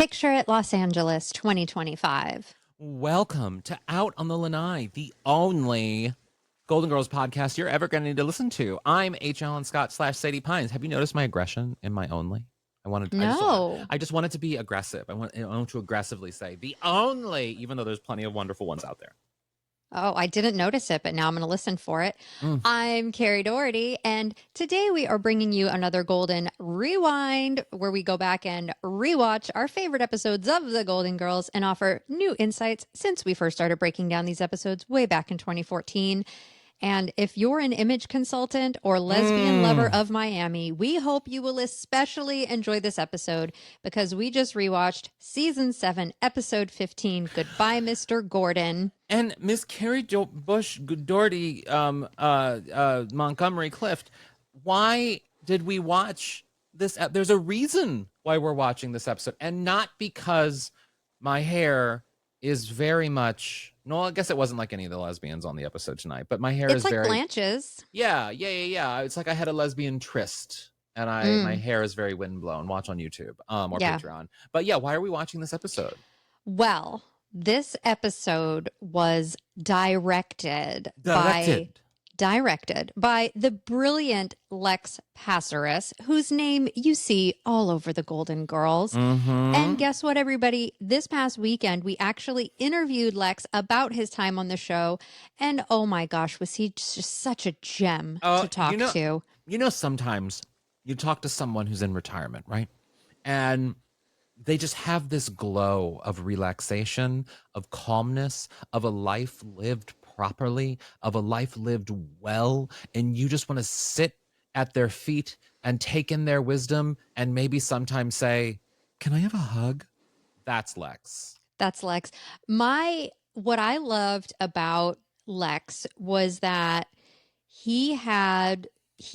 Picture it, Los Angeles, 2025. Welcome to Out on the Lanai, the only Golden Girls podcast you're ever going to need to listen to. I'm HAlanScott / Sadie Pines. Have you noticed my aggression in my only? No. I just want it to be aggressive. I want to aggressively say the only, even though there's plenty of wonderful ones out there. Oh, I didn't notice it, but now I'm going to listen for it. I'm Kerri Doherty, and today we are bringing you another Golden Rewind, where we go back and rewatch our favorite episodes of The Golden Girls and offer new insights since we first started breaking down these episodes way back in 2014. And if you're an image consultant or lesbian lover of Miami, we hope you will especially enjoy this episode because we just rewatched season 7, episode 15, Goodbye, Mr. Gordon. And Miss Kerri Bush Doherty Montgomery Clift, why did we watch this? There's a reason why we're watching this episode, and not because my hair is very much. No, I guess it wasn't like any of the lesbians on the episode tonight, but my hair is like very Blanche's. Yeah. It's like I had a lesbian tryst, and my hair is very windblown. Watch on YouTube or Patreon. But yeah, why are we watching this episode? Well, this episode was directed by the brilliant Lex Passaris, whose name you see all over the Golden Girls. And guess what, everybody? This past weekend, we actually interviewed Lex about his time on the show. And oh my gosh, was he just such a gem to talk to. You know, sometimes you talk to someone who's in retirement, right? And they just have this glow of relaxation, of calmness, of a life lived properly, of a life lived well, and you just want to sit at their feet and take in their wisdom and maybe sometimes say, "Can I have a hug?" That's Lex. What I loved about Lex was that he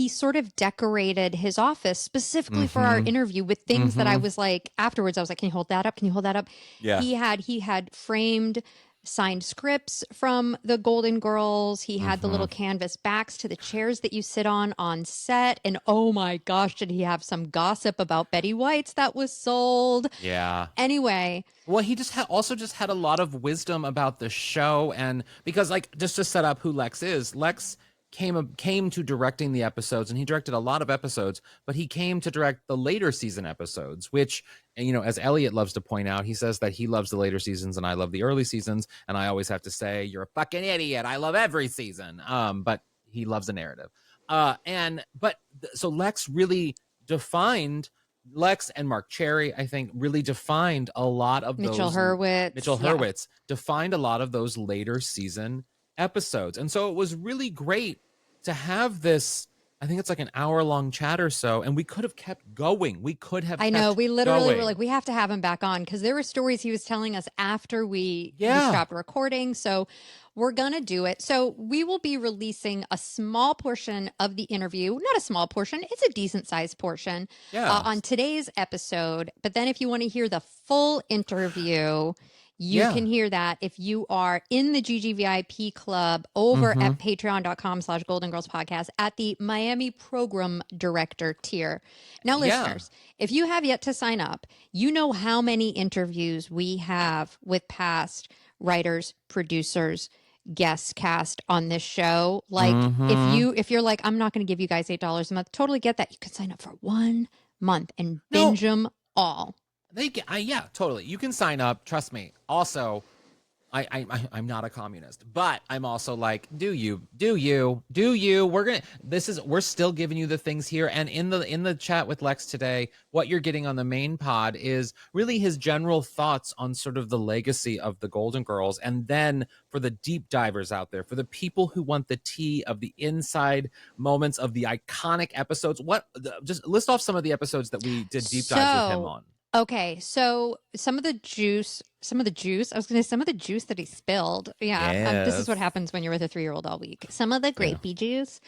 sort of decorated his office specifically for our interview with things that I was like, afterwards, I was like, can you hold that up? Can you hold that up? Yeah. He had framed signed scripts from the Golden Girls. He had the little canvas backs to the chairs that you sit on set. And oh my gosh, did he have some gossip about Betty White's that was sold? Yeah. Anyway. Well, he just had a lot of wisdom about the show, and because, like, just to set up who Lex is, Lex came to directing the episodes, and he directed a lot of episodes, but he came to direct the later season episodes, which, you know, as Elliot loves to point out, he says that he loves the later seasons and I love the early seasons, and I always have to say, you're a fucking idiot, I love every season. But he loves the narrative. So Lex and Mark Cherry, I think, really defined a lot of Mitchell Hurwitz defined a lot of those later season episodes. And so it was really great to have this, I think it's like an hour-long chat or so, and we could have kept going. We literally were like, we have to have him back on, because there were stories he was telling us after we stopped recording. So we're going to do it. So we will be releasing a small portion of the interview, not a small portion, it's a decent-sized portion on today's episode. But then if you want to hear the full interview, you can hear that if you are in the GGVIP club over at patreon.com/Golden Girls Podcast at the Miami Program Director tier. Now, listeners, if you have yet to sign up, you know how many interviews we have with past writers, producers, guest cast on this show. Like, if you're like, I'm not going to give you guys $8 a month, totally get that. You can sign up for 1 month and binge them all. Totally. You can sign up. Trust me. Also, I'm not a communist, but I'm also like, do you? We're still giving you the things here. And in the chat with Lex today, what you're getting on the main pod is really his general thoughts on sort of the legacy of the Golden Girls. And then for the deep divers out there, for the people who want the tea of the inside moments of the iconic episodes, just list off some of the episodes that we did deep dives with him on. Okay, so some of the juice some of the juice. I was going to say some of the juice that he spilled. Yeah. Yes. This is what happens when you're with a 3-year-old all week. Some of the grapey juice.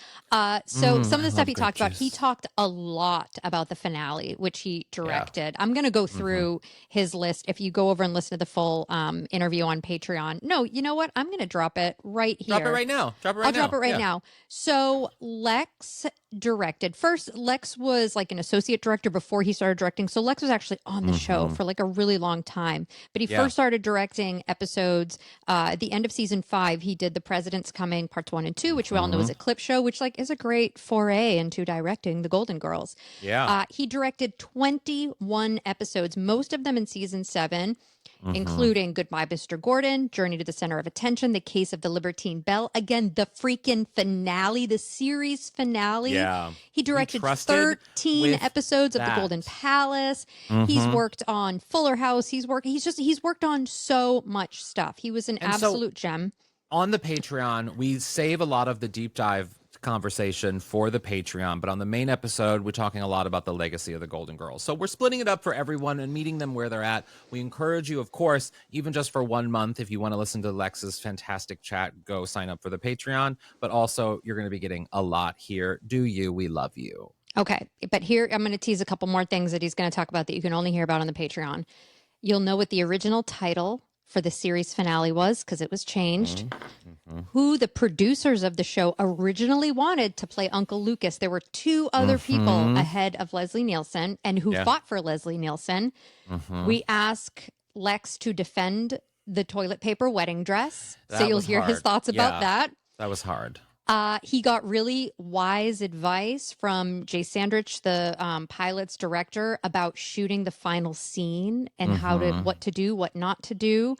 So some of the stuff he talked about, he talked a lot about the finale, which he directed. I'm going to go through his list. If you go over and listen to the full interview on Patreon. No, you know what? I'm going to drop it right here. Drop it right now. I'll drop it right now. So Lex directed. First, Lex was like an associate director before he started directing. So Lex was actually on the show for like a really long time. But he first started directing episodes at the end of season 5. He did The President's Coming parts 1 and 2, which we all know is a clip show, which like is a great foray into directing the Golden Girls. Yeah. He directed 21 episodes, most of them in season 7. Including Goodbye, Mr. Gordon, Journey to the Center of Attention, The Case of the Libertine Belle. Again, the freaking finale, the series finale. Yeah. He directed 13 episodes of The Golden Palace. He's worked on Fuller House. He's worked on so much stuff. He was an absolute gem. On the Patreon, we save a lot of the deep dive conversation for the Patreon, but on the main episode, we're talking a lot about the legacy of the Golden Girls. So we're splitting it up for everyone and meeting them where they're at. We encourage you, of course, even just for 1 month, if you want to listen to Lex's fantastic chat, go sign up for the Patreon. But also, you're going to be getting a lot here. Do you? We love you. Okay, but here I'm going to tease a couple more things that he's going to talk about that you can only hear about on the Patreon. You'll know what the original title for the series finale was, because it was changed. Who the producers of the show originally wanted to play Uncle Lucas. There were 2 other people ahead of Leslie Nielsen and who fought for Leslie Nielsen. We ask Lex to defend the toilet paper wedding dress. So you'll hear his thoughts about that. That was hard. He got really wise advice from Jay Sandrich, the pilot's director, about shooting the final scene and what to do, what not to do.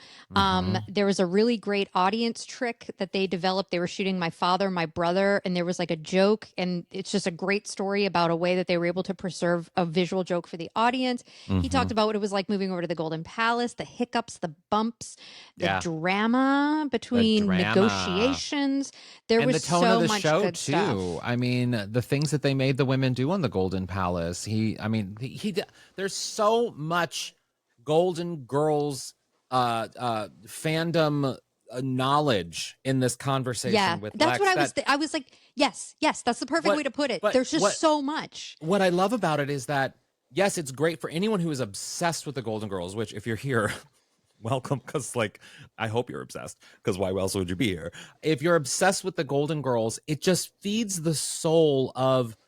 There was a really great audience trick that they developed. They were shooting my father, my brother, and there was like a joke, and it's just a great story about a way that they were able to preserve a visual joke for the audience. He talked about what it was like moving over to the Golden Palace, the hiccups, the bumps, the drama between negotiations. There was so of the much show good too. stuff. I mean, the things that they made the women do on the Golden Palace. There's so much Golden Girls fandom knowledge in this conversation with that's Lex. What I was like, yes, that's the perfect way to put it. There's just so much. What I love about it is that, yes, it's great for anyone who is obsessed with the Golden Girls, which if you're here, welcome, because I hope you're obsessed, because why else would you be here? If you're obsessed with the Golden Girls, it just feeds the soul of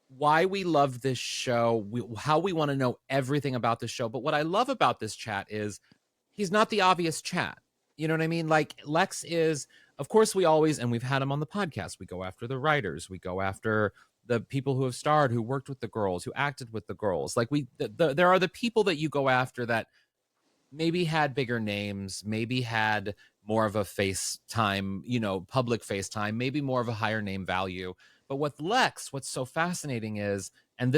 why we love this show, how we want to know everything about the show. But what I love about this chat is he's not the obvious chat. You know what I mean? Like, Lex is, of course, and we've had him on the podcast, we go after the writers, we go after the people who have starred, who worked with the girls, who acted with the girls. Like, there are the people that you go after that maybe had bigger names, maybe had more of a FaceTime, public FaceTime, maybe more of a higher name value. But with Lex, what's so fascinating is, and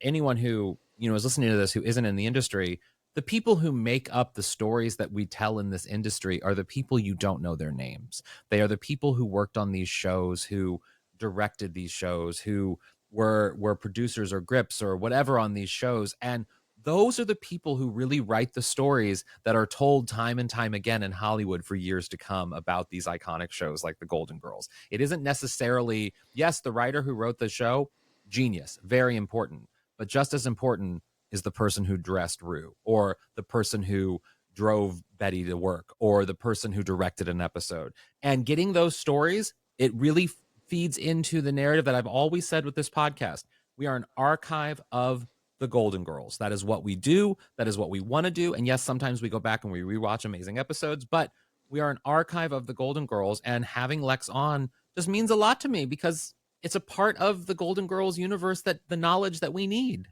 anyone who, is listening to this who isn't in the industry, the people who make up the stories that we tell in this industry are the people you don't know their names. They are the people who worked on these shows, who directed these shows, who were producers or grips or whatever on these shows. And those are the people who really write the stories that are told time and time again in Hollywood for years to come about these iconic shows like the Golden Girls. It isn't necessarily, yes, the writer who wrote the show, genius, very important. But just as important is the person who dressed Rue, or the person who drove Betty to work, or the person who directed an episode. And getting those stories, it really feeds into the narrative that I've always said with this podcast. We are an archive of the Golden Girls. That is what we do. That is what we want to do. And yes, sometimes we go back and we rewatch amazing episodes, but we are an archive of the Golden Girls, and having Lex on just means a lot to me because it's a part of the Golden Girls universe, that the knowledge that we need.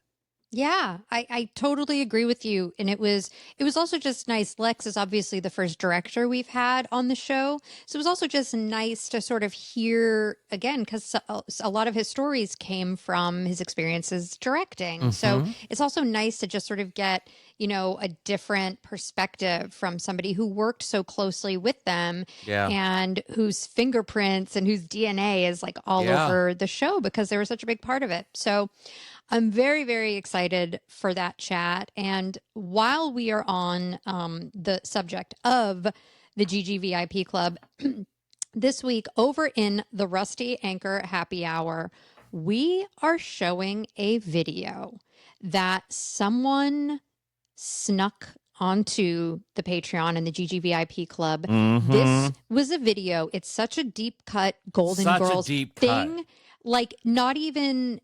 Yeah, I totally agree with you. And it was also just nice. Lex is obviously the first director we've had on the show. So it was also just nice to sort of hear again, because a lot of his stories came from his experiences directing. So it's also nice to just sort of get a different perspective from somebody who worked so closely with them and whose fingerprints and whose DNA is like all over the show because they were such a big part of it. So I'm very, very excited for that chat. And while we are on the subject of the GGVIP Club, this week over in the Rusty Anchor Happy Hour, we are showing a video that someone snuck onto the Patreon and the GGVIP Club. This was a video. It's such a deep cut Golden Girls thing. Like not even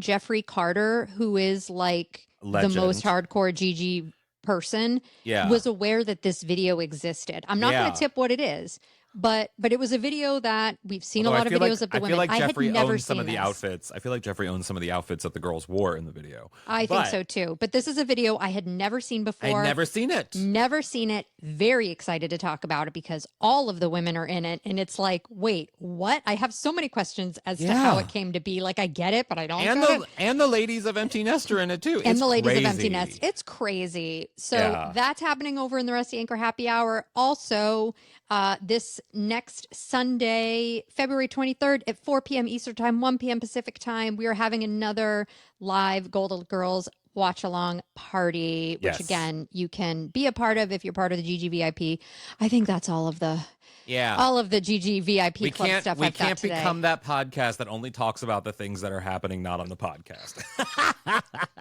Jeffrey Carter, who is like Legend. The most hardcore GG person, was aware that this video existed. I'm not going to tip what it is. But it was a video that we've seen. Although a lot of videos of the women. I feel like Jeffrey had never owns some seen of the outfits. I feel like Jeffrey owns some of the outfits that the girls wore in the video. I think so too. But this is a video I had never seen before. I'd never seen it. Never seen it. Very excited to talk about it because all of the women are in it. And it's like, wait, what? I have so many questions as to how it came to be. Like, I get it, but I don't get it. And the ladies of Empty Nest are in it too. And the ladies of Empty Nest. It's crazy. So that's happening over in the Rusty Anchor Happy Hour. Also, this next Sunday, February 23rd at 4 p.m. Eastern Time, 1 p.m. Pacific Time, we are having another live Golden Girls watch along party, which again, you can be a part of if you're part of the GGVIP. I think that's all of the GGVIP club stuff we I've got can't today. Become that podcast that only talks about the things that are happening not on the podcast.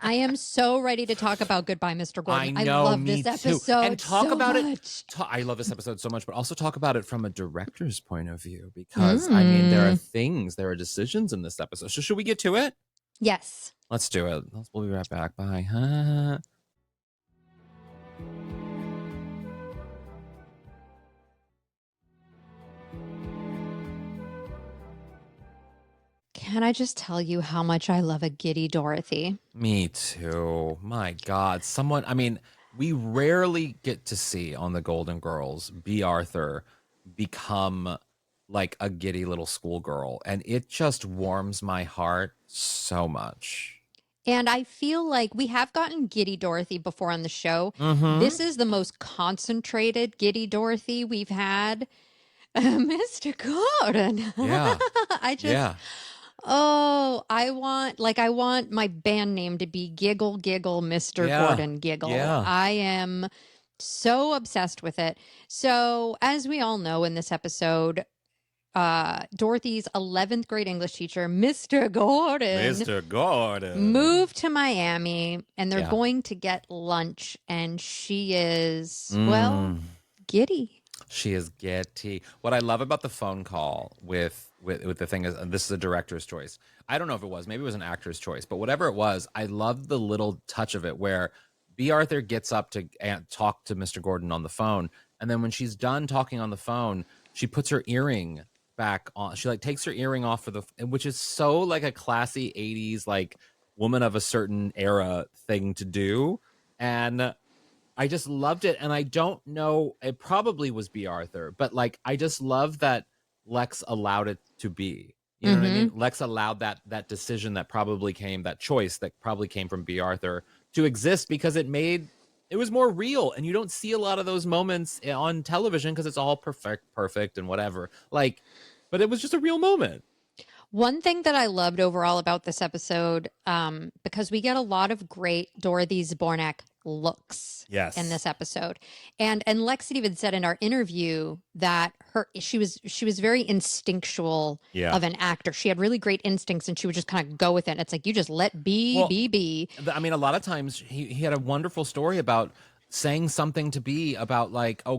I am so ready to talk about Goodbye, Mr. Gordon. I know, love this episode and talk so about much. I love this episode so much, but also talk about it from a director's point of view because I mean, there are decisions in this episode. So should we get to it? Yes. Let's do it. We'll be right back. Bye. Can I just tell you how much I love a giddy Dorothy? Me too. My God. We rarely get to see on the Golden Girls B. Arthur become like a giddy little schoolgirl. And it just warms my heart so much. And I feel like we have gotten giddy Dorothy before on the show. This is the most concentrated giddy Dorothy we've had. Mr. Gordon. Yeah. I want my band name to be Giggle Giggle Mr. Gordon Giggle. Yeah. I am so obsessed with it. So as we all know in this episode, Dorothy's 11th grade English teacher, Mr. Gordon, moved to Miami and they're going to get lunch and she is, giddy. She is giddy. What I love about the phone call with the thing is, and this is a director's choice. I don't know if it was, maybe it was an actor's choice, but whatever it was, I love the little touch of it where B. Arthur gets up to talk to Mr. Gordon on the phone. And then when she's done talking on the phone, she puts her earring back on. She takes her earring off which is so like a classy 80s, like woman of a certain era thing to do. And I just loved it. And I don't know, it probably was B. Arthur, but I just love that Lex allowed it to be. You know what I mean? Lex allowed that decision that choice that probably came from B. Arthur to exist because it was more real. And you don't see a lot of those moments on television because it's all perfect and whatever. But it was just a real moment. One thing that I loved overall about this episode, because we get a lot of great Dorothy Zbornak looks in this episode. And Lex had even said in our interview that she was very instinctual of an actor. She had really great instincts and she would just kind of go with it. And it's like, you just let be. I mean, a lot of times he had a wonderful story about saying something to be about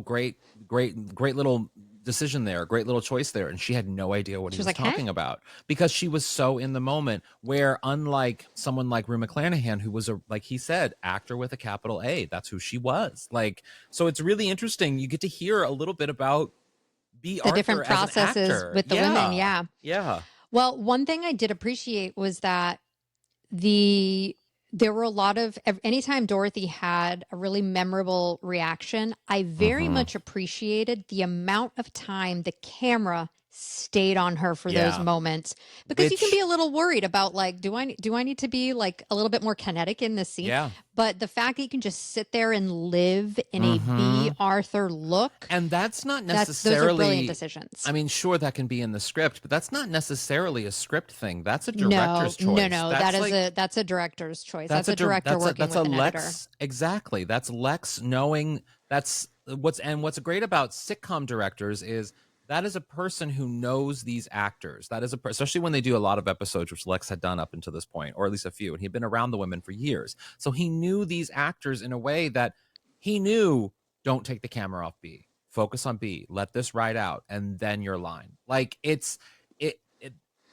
great little decision there, great little choice there, and she had no idea what he was talking about because she was so in the moment. Where unlike someone like Rue McClanahan, who was like he said, actor with a capital A, that's who she was. So it's really interesting. You get to hear a little bit about the different processes with the women. Yeah. Well, one thing I did appreciate was that there were a lot of, anytime Dorothy had a really memorable reaction, I very much appreciated the amount of time the camera stayed on her for those moments, because you can be a little worried about like, do I need to be like a little bit more kinetic in this scene? Yeah. But the fact that you can just sit there and live in a B. Arthur look, and that's not necessarily those are brilliant decisions. I mean, sure, that can be in the script, but that's not necessarily a script thing. That's a director's choice. No, that's a director's choice. That's a director working with an editor. Exactly. That's Lex knowing. That's what's great about sitcom directors is that is a person who knows these actors. That is especially when they do a lot of episodes, which Lex had done up until this point, or at least a few, and he'd been around the women for years. So he knew these actors in a way that he knew, don't take the camera off B. Focus on B. Let this ride out, and then your line. Like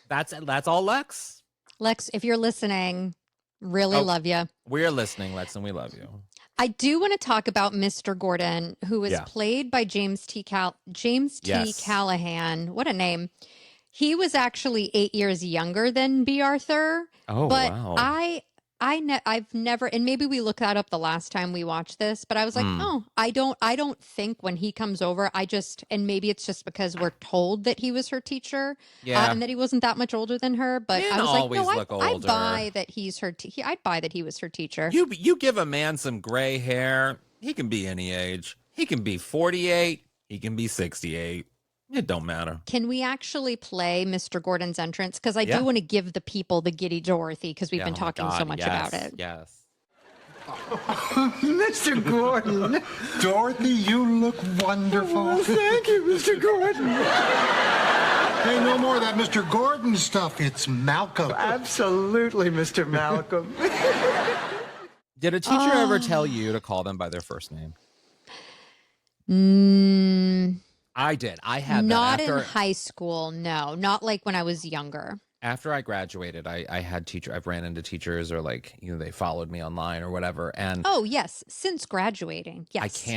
that's all Lex. Lex, if you're listening, really love you. We're listening, Lex, and we love you. I do want to talk about Mr. Gordon, who is played by James T. Callahan. What a name. He was actually 8 years younger than B. Arthur. Oh, but wow. I've never, and maybe we looked that up the last time we watched this, but I was like, I don't think when he comes over, and maybe it's just because we're told that he was her teacher, and that he wasn't that much older than her, but I was like, no, I'd buy that he's her, I'd buy that he was her teacher. You give a man some gray hair, he can be any age. He can be 48, he can be 68. It don't matter. Can we actually play Mr. Gordon's entrance? Because I do want to give the people the giddy Dorothy, because we've been talking so much about it. Yes. Mr. Gordon. Dorothy, you look wonderful. Oh, thank you, Mr. Gordon. Hey, no more of that Mr. Gordon stuff. It's Malcolm. Absolutely, Mr. Malcolm. Did a teacher ever tell you to call them by their first name? I did. I had not that in high school. No, not like when I was younger. After I graduated, I had I've ran into teachers, or like, they followed me online or whatever. And yes, since graduating, yes.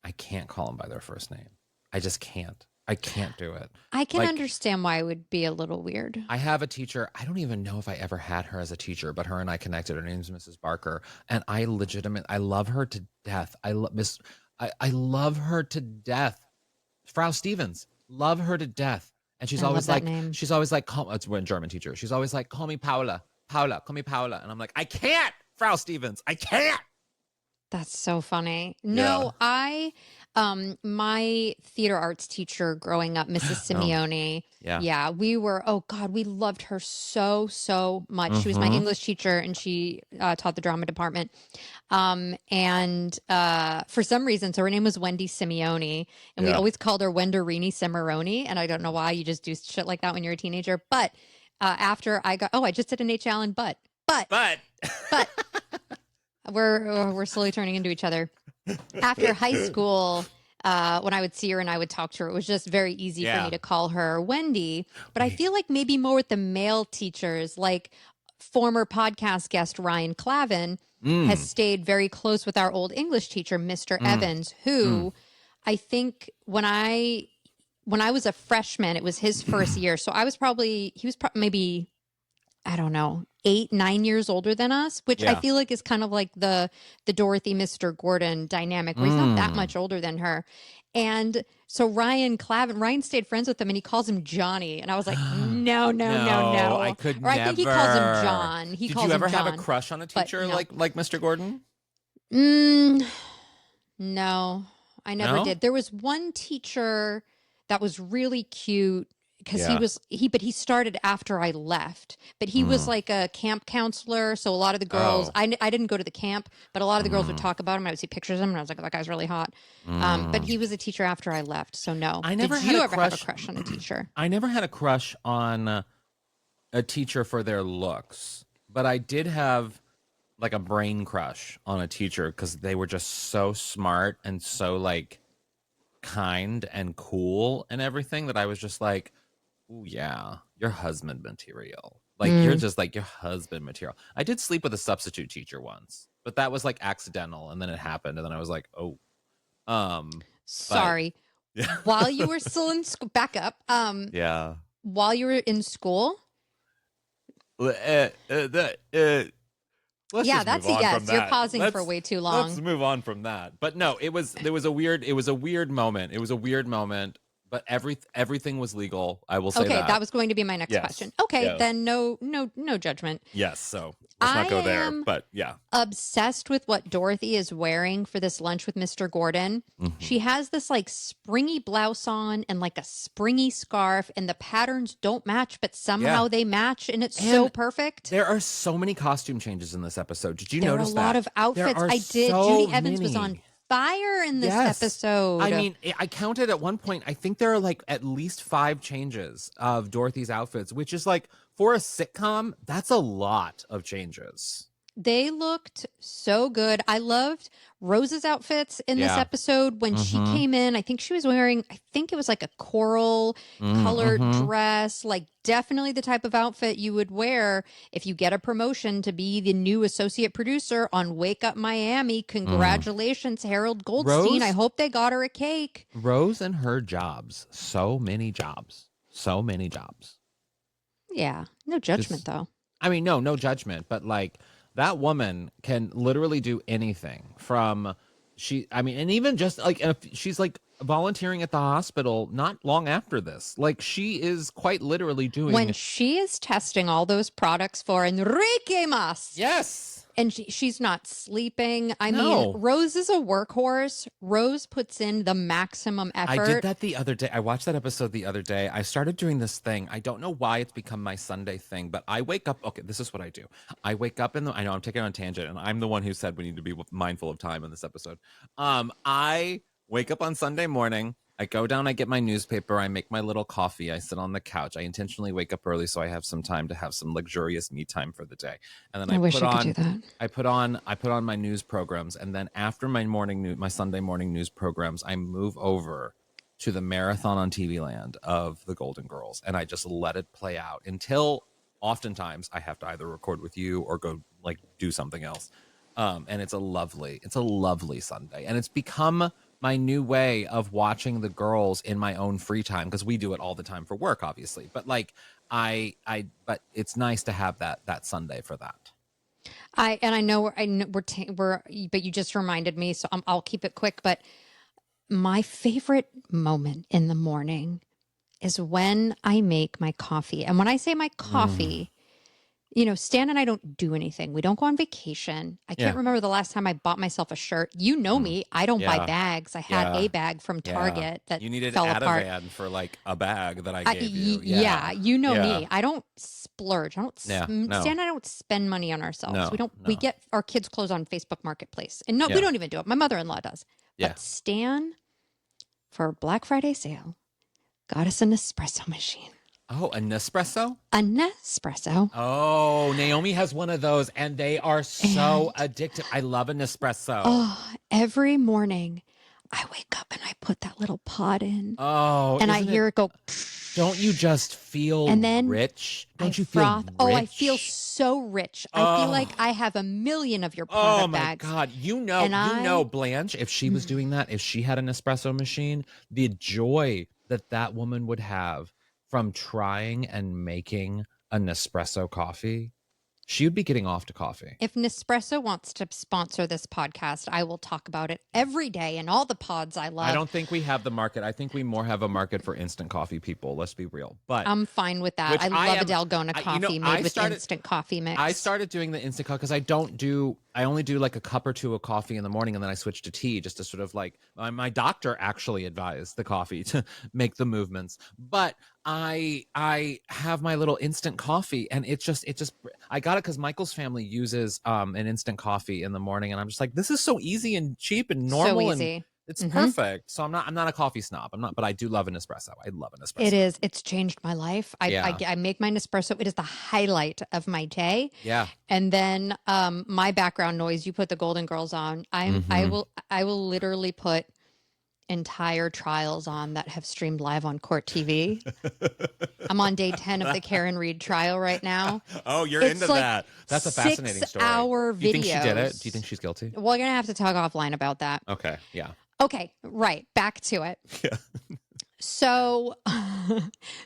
I can't call them by their first name. I just can't. I can't do it. I can understand why it would be a little weird. I have a teacher. I don't even know if I ever had her as a teacher, but her and I connected. Her name's Mrs. Barker, and I love her to death. I love her to death. Frau Stevens, love her to death. And she's always like, it's a German teacher. She's always like, call me Paula, call me Paula. And I'm like, I can't, Frau Stevens, I can't. That's so funny. No, my theater arts teacher growing up, Mrs. Simeone. We were, we loved her so, so much. She was my English teacher, and she taught the drama department. And for some reason, so her name was Wendy Simeone, and we always called her Wenderini Cimarroni. And I don't know why, you just do shit like that when you're a teenager. But after I just did an H. Allen, but we're slowly turning into each other. After high school, when I would see her and I would talk to her, it was just very easy for me to call her Wendy. But I feel like maybe more with the male teachers, like former podcast guest Ryan Clavin has stayed very close with our old English teacher, Mr. Evans, who I think when I was a freshman, it was his first year. So he was probably maybe, I don't know, 8-9 years older than us, which I feel like is kind of like the Dorothy, Mr. Gordon dynamic, where he's not that much older than her. And so Ryan stayed friends with him, and he calls him Johnny. And I was like, no. I could never. I think he calls him John. Did you ever have a crush on a teacher like Mr. Gordon? No, I never did. There was one teacher that was really cute, because he started after I left, but he was like a camp counselor. So a lot of the girls, I didn't go to the camp, but a lot of the girls would talk about him. I would see pictures of him, and I was like, that guy's really hot. But he was a teacher after I left. So no. Did you ever have a crush on a teacher? I never had a crush on a teacher for their looks, but I did have like a brain crush on a teacher because they were just so smart and so like kind and cool and everything, that I was just like, oh yeah, your husband material. Like you're just like your husband material. I did sleep with a substitute teacher once, but that was like accidental, and then it happened, and then I was like, oh, sorry. While you were still in school, back up. While you were in school. That's a yes. You're pausing for way too long. Let's move on from that. But no, there was a weird moment. It was a weird moment. but everything was legal. I will say okay, that. that was going to be my next question. Okay, yes. Then no judgment. Yes, so let's not go there, but yeah. Obsessed with what Dorothy is wearing for this lunch with Mr. Gordon. Mm-hmm. She has this like springy blouse on and like a springy scarf, and the patterns don't match, but somehow they match, and it's so perfect. There are so many costume changes in this episode. Did you notice that? There are a lot of outfits. I did. Judy Evans was on fire in this episode. I mean, I counted at one point, I think there are like at least 5 changes of Dorothy's outfits, which is like, for a sitcom, that's a lot of changes. They looked so good. I loved Rose's outfits in this episode. When she came in, I think she was wearing, I think it was like a coral colored dress, like definitely the type of outfit you would wear if you get a promotion to be the new associate producer on Wake Up Miami. Congratulations, Harold Goldstein. Rose, I hope they got her a cake. Rose and her jobs. So many jobs. So many jobs. Yeah. No judgment, though. I mean, no judgment, but like, that woman can literally do anything from and even just like, if she's like volunteering at the hospital not long after this, like she is quite literally doing. When she is testing all those products for Enrique Mas. Yes. And she's not sleeping. I mean, Rose is a workhorse. Rose puts in the maximum effort. I did that the other day. I watched that episode the other day. I started doing this thing. I don't know why it's become my Sunday thing, but I wake up. Okay, this is what I do. I wake up I know I'm taking on a tangent, and I'm the one who said we need to be mindful of time in this episode. I wake up on Sunday morning. I go down, I get my newspaper, I make my little coffee, I sit on the couch. I intentionally wake up early so I have some time to have some luxurious me time for the day. And then I put on my news programs, and then after my Sunday morning news programs, I move over to the marathon on TV Land of the Golden Girls, and I just let it play out until oftentimes I have to either record with you or go like do something else. And it's a lovely Sunday, and it's become my new way of watching the girls in my own free time, because we do it all the time for work, obviously. But like but it's nice to have that Sunday for that. I know we're but you just reminded me, so I'll keep it quick. But my favorite moment in the morning is when I make my coffee, and when I say my coffee. You know, Stan and I don't do anything. We don't go on vacation. I can't remember the last time I bought myself a shirt. You know me. I don't buy bags. I had a bag from Target that you needed fell to add apart. a van for like a bag that I gave you. You know me. I don't splurge. I don't. Stan and I don't spend money on ourselves. No, we don't. We get our kids' clothes on Facebook Marketplace, and we don't even do it. My mother-in-law does. But Stan, for Black Friday sale, got us an espresso machine. Oh, a Nespresso? A Nespresso. Oh, Naomi has one of those, and they are so addictive. I love a Nespresso. Oh, every morning I wake up and I put that little pod in. Oh, and I hear it go. Don't you just feel rich? Don't you feel rich? Oh, I feel so rich. I feel like I have a million of your product bags. Oh my God. You know, Blanche, if she was doing that, if she had an espresso machine, the joy that woman would have from trying and making a Nespresso coffee, she would be getting off to coffee. If Nespresso wants to sponsor this podcast, I will talk about it every day in all the pods I love. I don't think we have the market. I think we more have a market for instant coffee people. Let's be real. But I'm fine with that. I love a Dalgona coffee made with instant coffee mix. I started doing the instant coffee because I only do like a cup or two of coffee in the morning, and then I switch to tea just to sort of like, my doctor actually advised the coffee to make the movements. But I have my little instant coffee, and it just I got it because Michael's family uses an instant coffee in the morning, and I'm just like, this is so easy and cheap and normal. So easy. And it's perfect. So I'm not a coffee snob. But I do love an espresso. I love an espresso. It is. It's changed my life. I make my Nespresso. It is the highlight of my day. Yeah. And then my background noise, you put the Golden Girls on. I will literally put entire trials on that have streamed live on Court TV. I'm on day 10 of the Karen Reed trial right now. Oh, you're into like that. That's a fascinating story. 6-hour videos. Do you think she did it? Do you think she's guilty? Well, we're going to have to talk offline about that. Okay, yeah. Okay, right. Back to it. Yeah. So,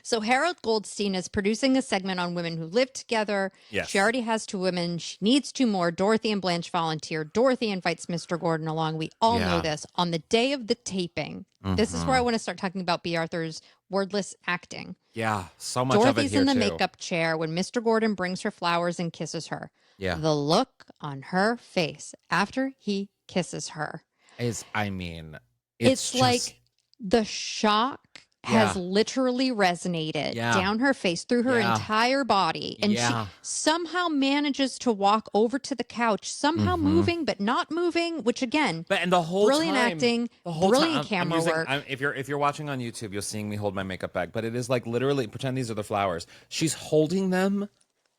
so Harold Goldstein is producing a segment on women who live together. Yes. She already has 2 women. She needs 2 more. Dorothy and Blanche volunteer. Dorothy invites Mr. Gordon along. We all know this. On the day of the taping, this is where I want to start talking about B. Arthur's wordless acting. Yeah, so much Dorothy's of it here in the too. makeup chair when Mr. Gordon brings her flowers and kisses her. Yeah. The look on her face after he kisses her is, I mean, it's just like the shock has literally resonated down her face through her entire body. And she somehow manages to walk over to the couch, somehow moving but not moving, which again, and the whole brilliant time, acting, the whole brilliant time, camera work. If you're watching on YouTube, you'll seeing me hold my makeup bag, but it is like literally, pretend these are the flowers. She's holding them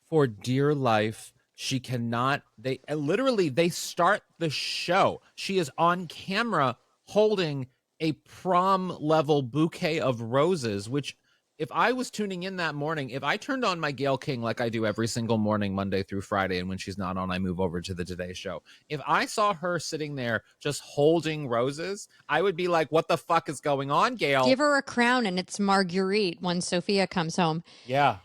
for dear life. She cannot, they start the show. She is on camera holding a prom level bouquet of roses, which if I was tuning in that morning, if I turned on my Gayle King like I do every single morning, Monday through Friday, and when she's not on, I move over to the Today Show. If I saw her sitting there just holding roses, I would be like, what the fuck is going on, Gayle? Give her a crown and it's Marguerite when Sophia comes home. Yeah.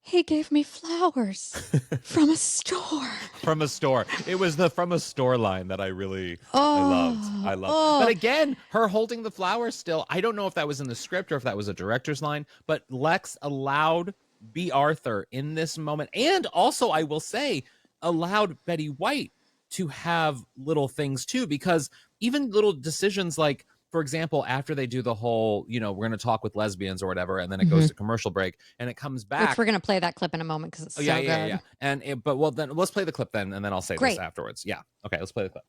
He gave me flowers from a store. From a store. It was the from a store line that I really I loved. But again, her holding the flowers still, I don't know if that was in the script or if that was a director's line, but Lex allowed B. Arthur in this moment. And also, I will say, allowed Betty White to have little things too, because even little decisions like, for example, after they do the whole, we're going to talk with lesbians or whatever, and then it goes to commercial break and it comes back. Which we're going to play that clip in a moment because it's so good. Yeah. And then let's play the clip then, and then I'll say this afterwards. Yeah. Okay, let's play the clip.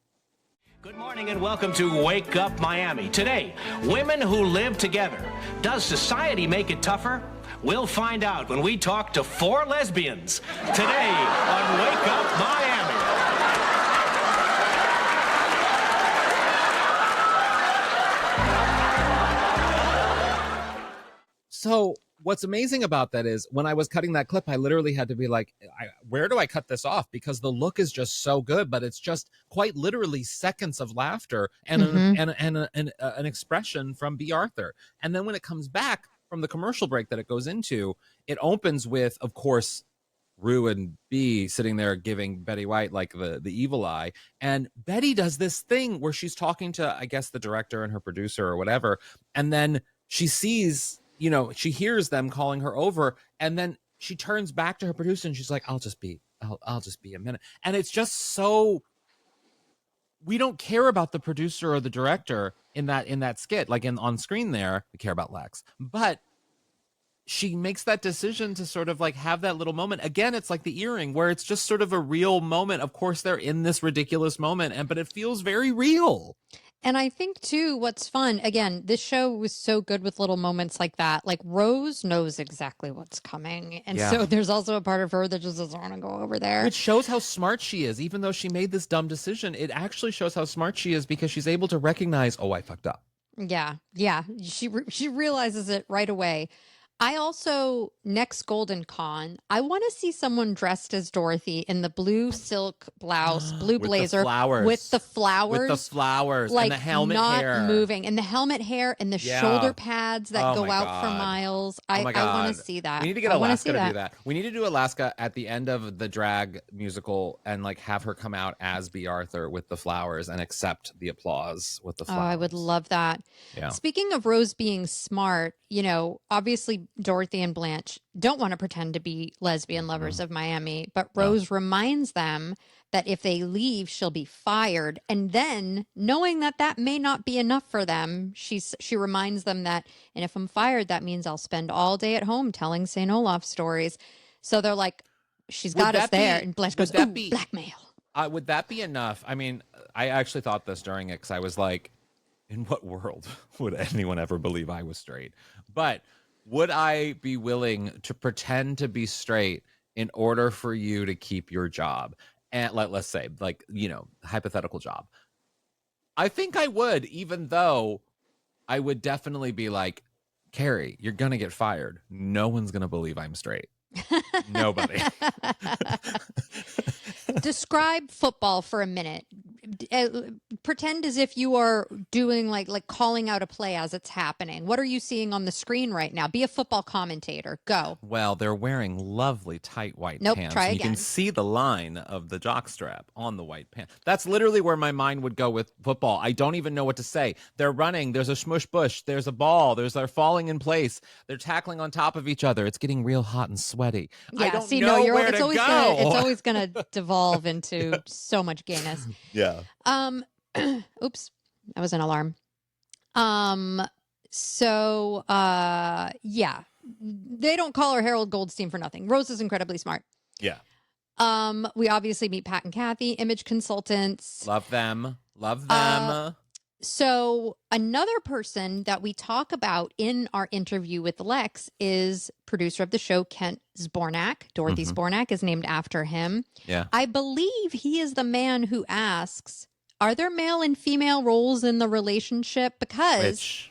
Good morning and welcome to Wake Up Miami. Today, women who live together. Does society make it tougher? We'll find out when we talk to 4 lesbians. Today on Wake Up Miami. So what's amazing about that is when I was cutting that clip, I literally had to be like, where do I cut this off? Because the look is just so good, but it's just quite literally seconds of laughter and an expression from B. Arthur. And then when it comes back from the commercial break that it goes into, it opens with, of course, Rue and B sitting there giving Betty White like the evil eye. And Betty does this thing where she's talking to, I guess, the director and her producer or whatever. And then she sees, she hears them calling her over, and then she turns back to her producer and she's like, I'll just be a minute. And it's just so, we don't care about the producer or the director in that skit, like on screen there, we care about Lex, but she makes that decision to sort of like have that little moment. Again, it's like the earring where it's just sort of a real moment. Of course, they're in this ridiculous moment, but it feels very real. And I think, too, what's fun, again, this show was so good with little moments like that. Like, Rose knows exactly what's coming. And so there's also a part of her that just doesn't want to go over there. Which shows how smart she is. Even though she made this dumb decision, it actually shows how smart she is because she's able to recognize, I fucked up. Yeah. She realizes it right away. I also, next Golden Con, I want to see someone dressed as Dorothy in the blue silk blouse, blue blazer with the flowers, like, and the helmet not hair moving, and the helmet hair and the shoulder pads that go out for miles. I want to see that. We need to get Alaska to do that. We need to do Alaska at the end of the drag musical and like have her come out as B. Arthur with the flowers and accept the applause with the flowers. Oh, I would love that. Yeah. Speaking of Rose being smart, obviously Dorothy and Blanche don't want to pretend to be lesbian lovers of Miami, but Rose reminds them that if they leave, she'll be fired. And then, knowing that may not be enough for them, she reminds them that, and if I'm fired, that means I'll spend all day at home telling St. Olaf stories. So they're like, she's got us there. And Blanche goes, blackmail. Would that be enough? I mean, I actually thought this during it because I was like, in what world would anyone ever believe I was straight? But would I be willing to pretend to be straight in order for you to keep your job? And let's say, like, hypothetical job. I think I would, even though I would definitely be like, Kerri, you're going to get fired. No one's going to believe I'm straight. Nobody. Describe football for a minute. pretend as if you are doing like calling out a play as it's happening. What are you seeing on the screen right now? Be a football commentator. Go. Well, they're wearing lovely tight white pants. Try and again. You can see the line of the jockstrap on the white pants. That's literally where my mind would go with football. I don't even know what to say. They're running. There's a smush bush. There's a ball. They're falling in place. They're tackling on top of each other. It's getting real hot and sweaty. Yeah, I don't know where to go. It's always gonna devolve into so much gayness. Yeah. Oops, that was an alarm. Yeah, they don't call her Harold Goldstein for nothing. Rose is incredibly smart. Yeah. We obviously meet Pat and Kathy, image consultants. Love them. So another person that we talk about in our interview with Lex is producer of the show, Kent Zbornak. Dorothy Zbornak is named after him. Yeah. I believe he is the man who asks, are there male and female roles in the relationship? Because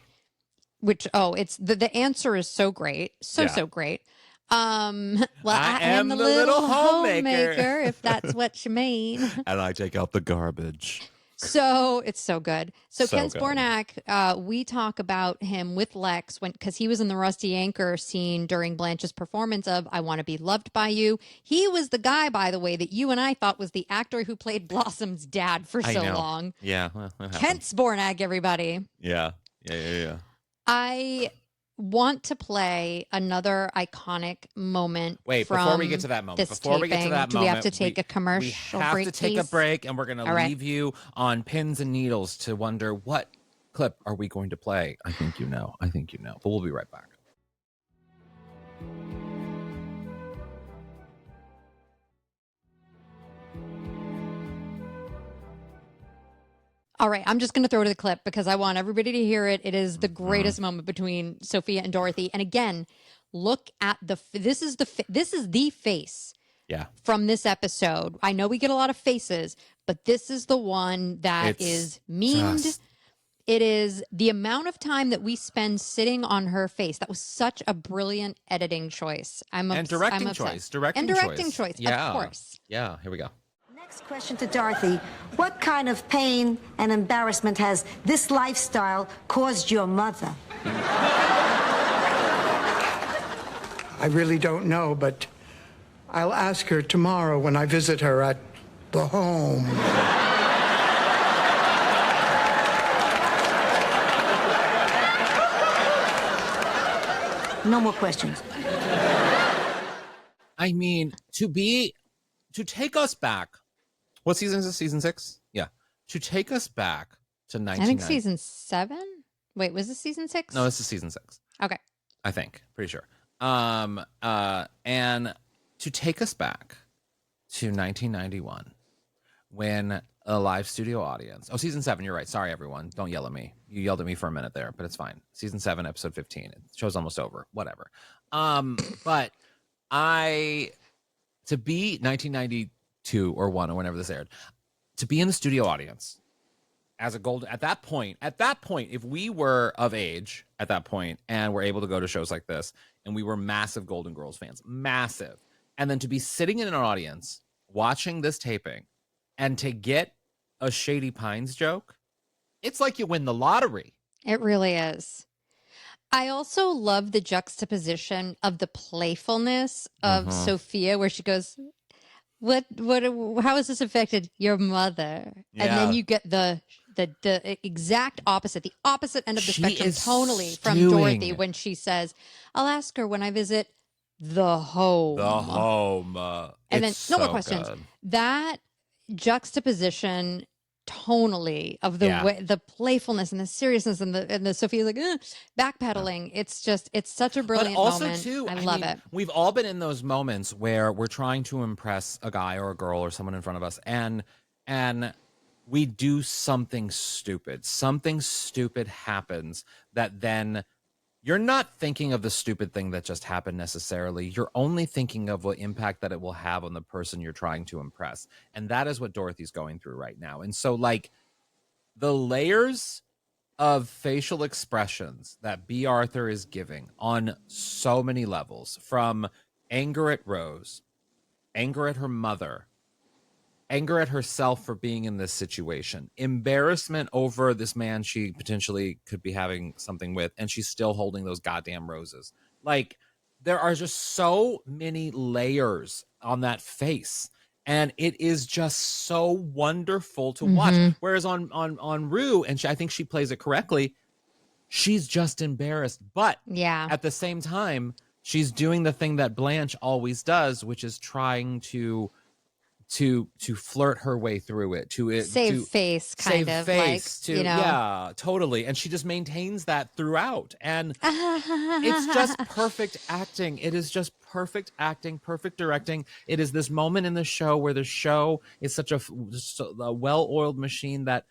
it's the answer is so great. So great. Well, I am the little homemaker, if that's what you mean. And I take out the garbage. So it's so good. So Ken Zbornak, we talk about him with Lex because he was in the Rusty Anchor scene during Blanche's performance of I Want to Be Loved by You. He was the guy, by the way, that you and I thought was the actor who played Blossom's dad for so long. Yeah. Kent Zbornak, everybody. Yeah. I want to play another iconic moment. Wait, before we get to that moment, do we have to take a commercial break? We have to take a break, and we're going to leave you on pins and needles to wonder what clip are we going to play. I think you know, but we'll be right back. All right, I'm just going to throw to the clip because I want everybody to hear it. It is the greatest moment between Sophia and Dorothy. And again, look at this is the face. Yeah. From this episode. I know we get a lot of faces, but this is the one that is memed. It is the amount of time that we spend sitting on her face. That was such a brilliant editing choice. Directing choice. Of course. Yeah, here we go. Next question to Dorothy. What kind of pain and embarrassment has this lifestyle caused your mother? I really don't know, but I'll ask her tomorrow when I visit her at the home. No more questions. I mean, to take us back. What season is this? Season 6? Yeah. To take us back to 1990. I think season 7. Wait, was this season 6? No, this is season 6. Okay. I think. Pretty sure. And to take us back to 1991 when a live studio audience. Oh, season 7. You're right. Sorry, everyone. Don't yell at me. You yelled at me for a minute there, but it's fine. Season 7, episode 15. The show's almost over. Whatever. But to be 1992 or 1 or whenever this aired, to be in the studio audience as a golden at that point, if we were of age at that point and were able to go to shows like this and we were massive Golden Girls fans, massive, and then to be sitting in an audience watching this taping and to get a Shady Pines joke, it's like you win the lottery. It really is. I also love the juxtaposition of the playfulness of Sophia, where she goes, how has this affected your mother? Yeah. And then you get the exact opposite, the opposite end of the spectrum tonally from Dorothy when she says, I'll ask her when I visit the home. And then no more questions. Good. That juxtaposition tonally of the way, the playfulness and the seriousness and the Sophia's like backpedaling. It's such a brilliant moment. Too, I love it. We've all been in those moments where we're trying to impress a guy or a girl or someone in front of us, and we do something stupid. Something stupid happens that then you're not thinking of the stupid thing that just happened necessarily. You're only thinking of what impact that it will have on the person you're trying to impress. And that is what Dorothy's going through right now. And so, like, the layers of facial expressions that B. Arthur is giving on so many levels, from anger at Rose, anger at her mother, anger at herself for being in this situation, embarrassment over this man she potentially could be having something with, and she's still holding those goddamn roses. Like, there are just so many layers on that face, and it is just so wonderful to watch. Whereas on Rue, and I think she plays it correctly, she's just embarrassed, but at the same time, she's doing the thing that Blanche always does, which is trying to flirt her way through it, save face, yeah, totally. And she just maintains that throughout, and it's just perfect acting. It is just perfect acting, perfect directing. It is this moment in the show where the show is such a well-oiled machine that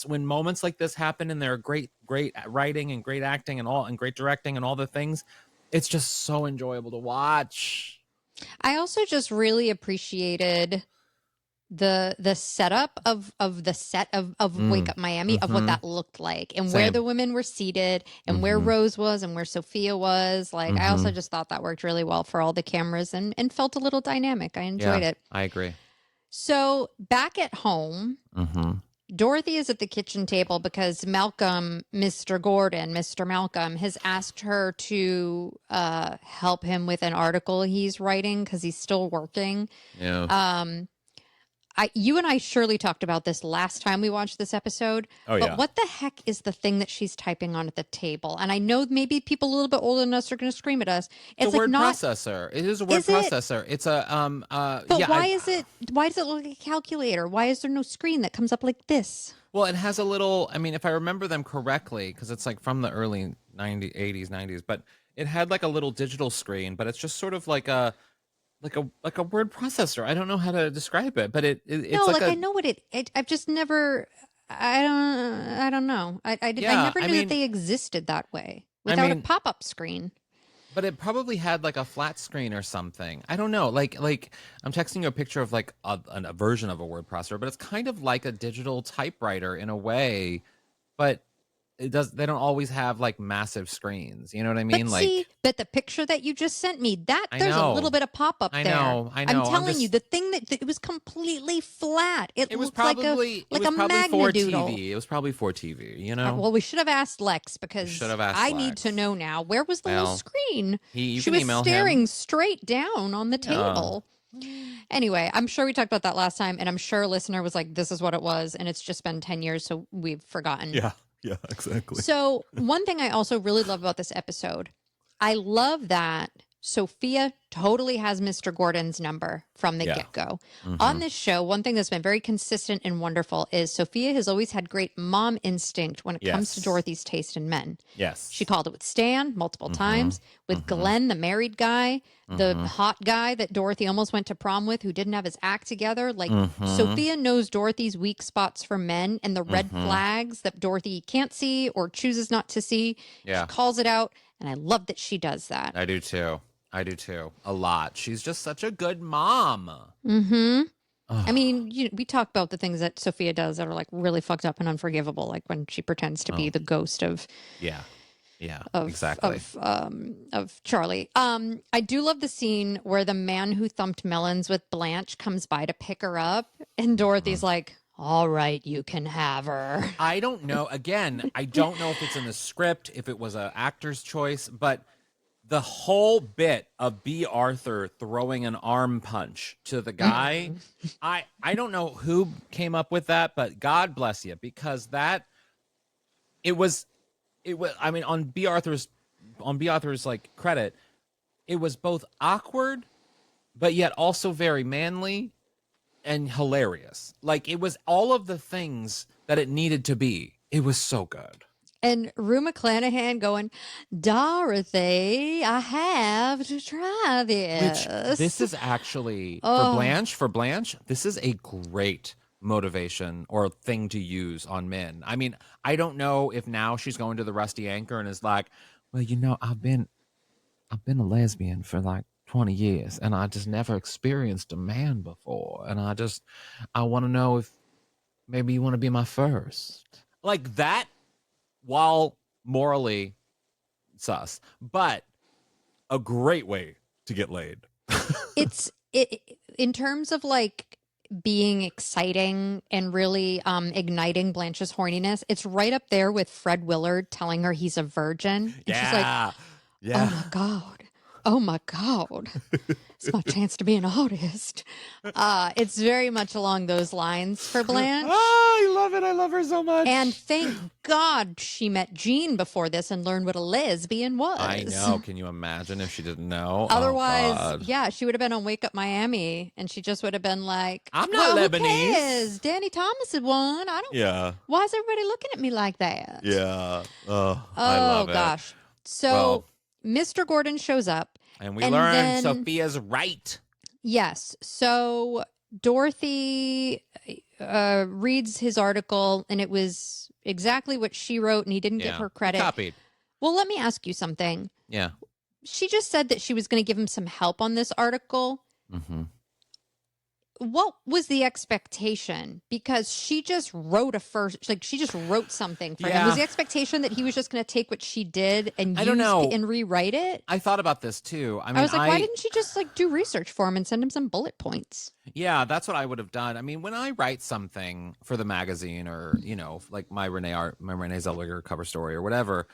when moments like this happen, and there are great writing and great acting and great directing and all the things, it's just so enjoyable to watch. I also just really appreciated the setup of the set of Wake Up Miami, of what that looked like, and where the women were seated, and where Rose was, and where Sophia was. Like, I also just thought that worked really well for all the cameras, and felt a little dynamic. I enjoyed it. I agree. So back at home, Dorothy is at the kitchen table because Malcolm, Mr. Malcolm, has asked her to help him with an article he's writing because he's still working. Yeah. You and I surely talked about this last time we watched this episode. But what the heck is the thing that she's typing on at the table? And I know maybe people a little bit older than us are going to scream at us. It's a word processor. It is a word processor. It's a But why is it? Why does it look like a calculator? Why is there no screen that comes up like this? Well, it has a little. I mean, if I remember them correctly, because it's like from the early 80s, 90s, but it had like a little digital screen, but it's just sort of like a word processor. I don't know how to describe it, but it's I know what I've just never. I don't know. I never knew that they existed that way without a pop-up screen. But it probably had like a flat screen or something. I don't know. Like I'm texting you a picture of like a version of a word processor, but it's kind of like a digital typewriter in a way, but they don't always have like massive screens. You know what I mean? But the picture that you just sent me, there's a little bit of pop-up there. I know. I'm telling you, the thing that it was completely flat. It was looked probably like a magnadoodle. For TV. It was probably for TV, you know? Well, we should have asked Lex, because I need to know now. Where was the little screen? She was staring straight down on the table. Anyway, I'm sure we talked about that last time, and I'm sure a listener was like, this is what it was, and it's just been 10 years, so we've forgotten. Yeah, exactly. So one thing I also really love about this episode, I love that Sophia totally has Mr. Gordon's number from the get-go. On this show, one thing that's been very consistent and wonderful is Sophia has always had great mom instinct when it comes to Dorothy's taste in men. Yes. She called it with Stan multiple times, with Glenn, the married guy, the hot guy that Dorothy almost went to prom with, who didn't have his act together. Like, Sophia knows Dorothy's weak spots for men and the red flags that Dorothy can't see or chooses not to see. Yeah. She calls it out, and I love that she does that. I do too. A lot. She's just such a good mom. I mean, we talk about the things that Sophia does that are like really fucked up and unforgivable, like when she pretends to be the ghost of exactly of Charlie. I do love the scene where the man who thumped melons with Blanche comes by to pick her up, and Dorothy's like, all right, you can have her. I don't know. Again, I don't know if it's in the script, if it was an actor's choice, but the whole bit of B. Arthur throwing an arm punch to the guy, I don't know who came up with that, but God bless you, because it was I mean, on B. Arthur's like credit, it was both awkward but yet also very manly and hilarious. Like, it was all of the things that it needed to be. It was so good. And Rue McClanahan going, Dorothy, I have to try this. Which, this is actually, for Blanche, this is a great motivation or thing to use on men. I mean, I don't know if now she's going to the Rusty Anchor and is like, well, you know, I've been a lesbian for like 20 years and I just never experienced a man before. And I want to know if maybe you want to be my first. Like that, while morally sus, but a great way to get laid. It's in terms of like being exciting and really igniting Blanche's horniness, it's right up there with Fred Willard telling her he's a virgin. And she's like, oh my God. Oh my God. It's my chance to be an artist. It's very much along those lines for Blanche. Oh, I love it. I love her so much. And thank God she met Jean before this and learned what a lesbian was. I know. Can you imagine if she didn't know? Otherwise, yeah, she would have been on Wake Up Miami and she just would have been like, I'm not Lebanese. Who cares? Danny Thomas is one. I don't. Yeah. Why is everybody looking at me like that? Yeah. I love it. Gosh. So Mr. Gordon shows up. And we learn Sophia's right. Yes. So Dorothy reads his article, and it was exactly what she wrote, and he didn't give her credit. Copied. Well, let me ask you something. Yeah. She just said that she was going to give him some help on this article. Mm-hmm. What was the expectation? Because she just wrote she just wrote something for him. Was the expectation that he was just going to take what she did and and rewrite it? I thought about this too. I mean, I was like, why didn't she just do research for him and send him some bullet points? Yeah, that's what I would have done. I mean, when I write something for the magazine or, like my Renee Zellweger cover story or whatever,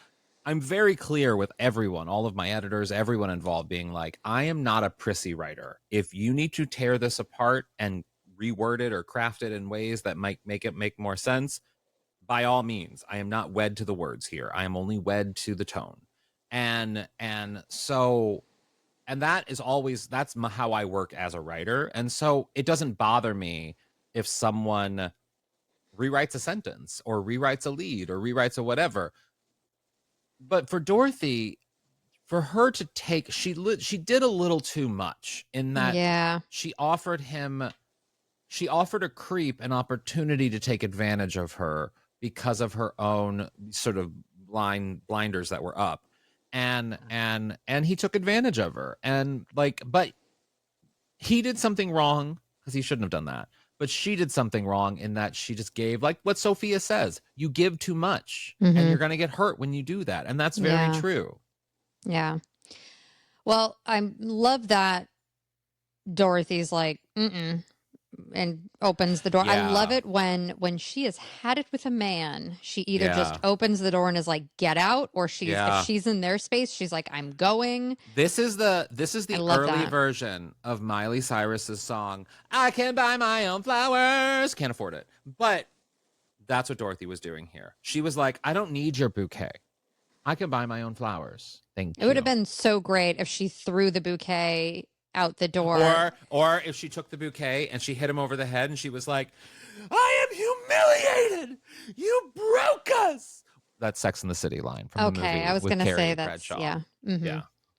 I'm very clear with everyone, all of my editors, everyone involved, being like, I am not a prissy writer. If you need to tear this apart and reword it or craft it in ways that might make it make more sense, by all means. I am not wed to the words here. I am only wed to the tone. And that is always, that's how I work as a writer. And so it doesn't bother me if someone rewrites a sentence or rewrites a lead or rewrites a whatever. But for Dorothy, for her to take, she did a little too much in that she offered a creep an opportunity to take advantage of her because of her own sort of blinders that were up. And he took advantage of her. And but he did something wrong because he shouldn't have done that. But she did something wrong in that she just gave, like what Sophia says, you give too much and you're going to get hurt when you do that. And that's very true. Yeah. Well, I love that Dorothy's like, and opens the door. Yeah. I love it when she has had it with a man. She either just opens the door and is like, "Get out," or if she's in their space, she's like, "I'm going." This is the early version of Miley Cyrus's song, "I can buy my own flowers." Can't afford it, but that's what Dorothy was doing here. She was like, "I don't need your bouquet. I can buy my own flowers." Thank you. It would have been so great if she threw the bouquet out the door, or if she took the bouquet and she hit him over the head and she was like, "I am humiliated. You broke us." That's Sex and the City line from the movie. I was going to say that's Bradshaw.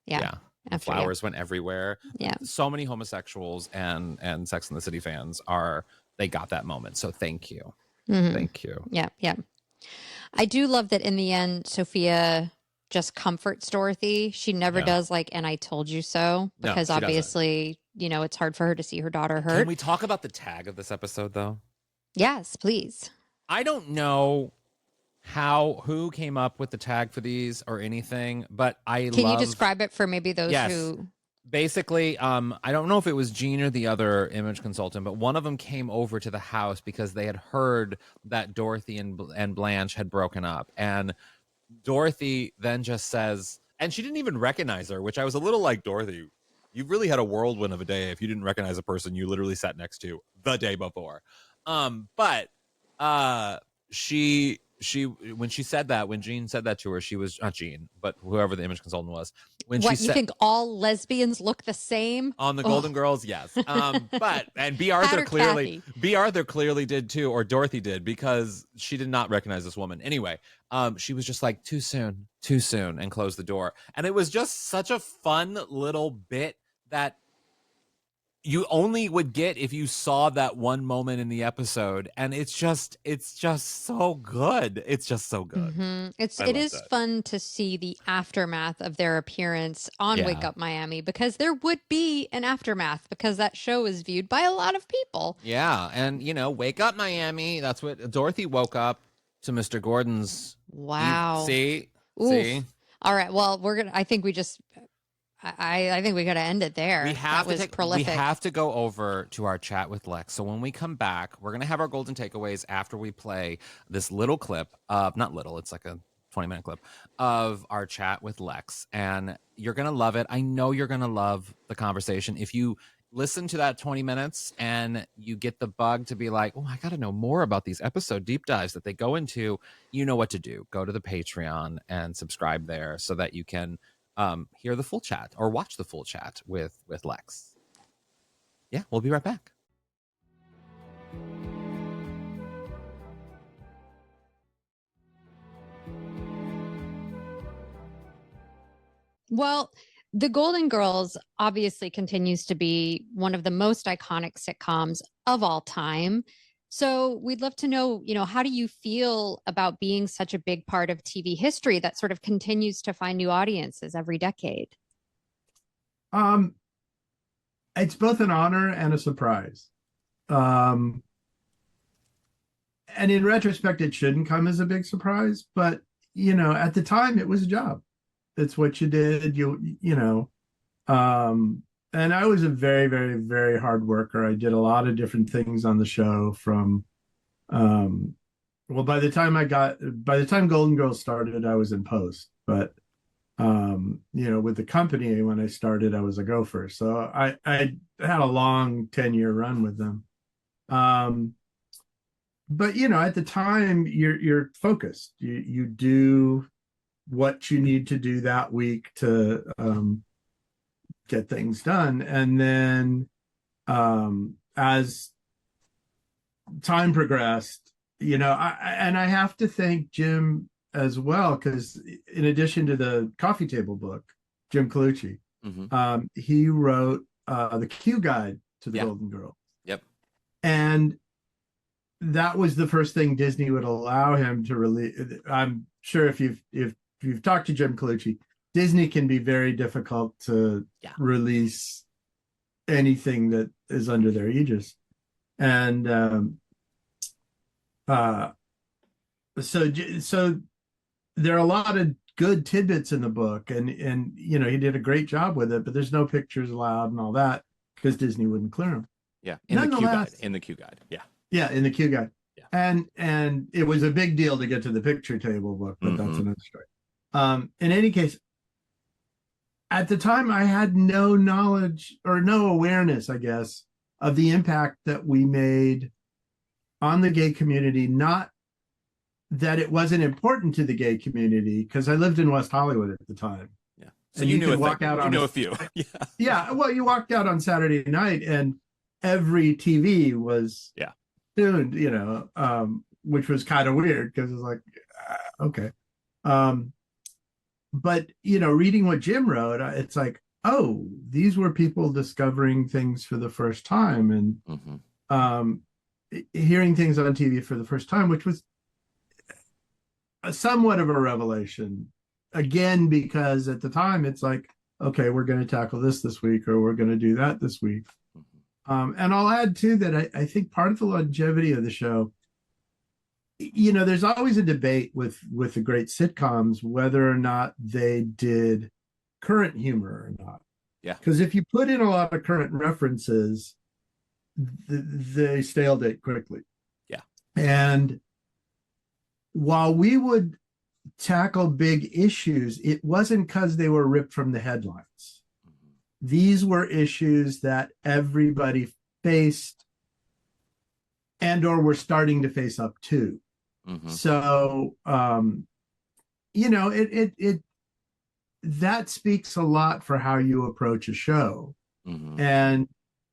Yeah. The flowers went everywhere. Yeah. So many homosexuals and Sex and the City fans they got that moment. So thank you. Thank you. Yeah. I do love that in the end, Sophia just comforts Dorothy. She never does and "I told you so," because obviously, it's hard for her to see her daughter hurt. Can we talk about the tag of this episode though? Yes, please. I don't know who came up with the tag for these or anything, but Can you describe it for maybe those who... Basically, I don't know if it was Jean or the other image consultant, but one of them came over to the house because they had heard that Dorothy and Blanche had broken up. And Dorothy then just says, and she didn't even recognize her, which I was a little like, Dorothy, you really had a whirlwind of a day if you didn't recognize a person you literally sat next to the day before. But she when she said that, when Jean said that to her, she was not Jean, but whoever the image consultant was. When you think all lesbians look the same on the Golden Girls? Yes. And B. Arthur clearly did too, or Dorothy did, because she did not recognize this woman. Anyway, she was just like, too soon, and closed the door. And it was just such a fun little bit that you only would get if you saw that one moment in the episode. And it's just so good. It's just so good. It is fun to see the aftermath of their appearance on Wake Up Miami, because there would be an aftermath, because that show is viewed by a lot of people. Yeah. And, Wake Up Miami, that's what Dorothy woke up to Mr. Gordon's. Wow. See? All right. Well, I think we just I think we got to end it there. We prolific. We have to go over to our chat with Lex. So when we come back, we're going to have our golden takeaways after we play this little clip of, not little, it's like a 20-minute clip of our chat with Lex. And you're going to love it. I know you're going to love the conversation. If you listen to that 20 minutes and you get the bug to be like, oh, I got to know more about these episode deep dives that they go into, you know what to do. Go to the Patreon and subscribe there so that you can hear the full chat or watch the full chat with Lex. Yeah, we'll be right back. Well, The Golden Girls obviously continues to be one of the most iconic sitcoms of all time. So we'd love to know, how do you feel about being such a big part of TV history that sort of continues to find new audiences every decade? It's both an honor and a surprise. And in retrospect, it shouldn't come as a big surprise, but at the time it was a job. It's what you did, and I was a very, very, very hard worker. I did a lot of different things on the show from, by the time Golden Girls started, I was in post, but, with the company, when I started, I was a gopher. So I had a long 10-year run with them. But, at the time you're focused, you do what you need to do that week to, get things done. And then as time progressed, I have to thank Jim as well, because in addition to the coffee table book, Jim Colucci, he wrote the Q guide to the Golden Girls. Yep. And that was the first thing Disney would allow him to release. I'm sure if you've talked to Jim Colucci, Disney can be very difficult to release anything that is under their aegis. And so there are a lot of good tidbits in the book, and he did a great job with it, but there's no pictures allowed and all that because Disney wouldn't clear them. Yeah, in the Q guide. Yeah, in the Q guide. Yeah. And it was a big deal to get to the picture table book, but that's another story. In any case, at the time, I had no knowledge or no awareness, I guess, of the impact that we made on the gay community. Not that it wasn't important to the gay community, because I lived in West Hollywood at the time. Yeah, so you knew a few. Yeah. Well, you walked out on Saturday night, and every TV was tuned, which was kind of weird because it's like, okay. But, reading what Jim wrote, it's like, oh, these were people discovering things for the first time and hearing things on TV for the first time, which was somewhat of a revelation. Again, because at the time, it's like, okay, we're going to tackle this week, or we're going to do that this week. And I'll add, too, that I think part of the longevity of the show, there's always a debate with the great sitcoms whether or not they did current humor or not. Yeah. Because if you put in a lot of current references, they stale date quickly. Yeah. And while we would tackle big issues, it wasn't because they were ripped from the headlines. These were issues that everybody faced and or were starting to face up to. So, it that speaks a lot for how you approach a show. And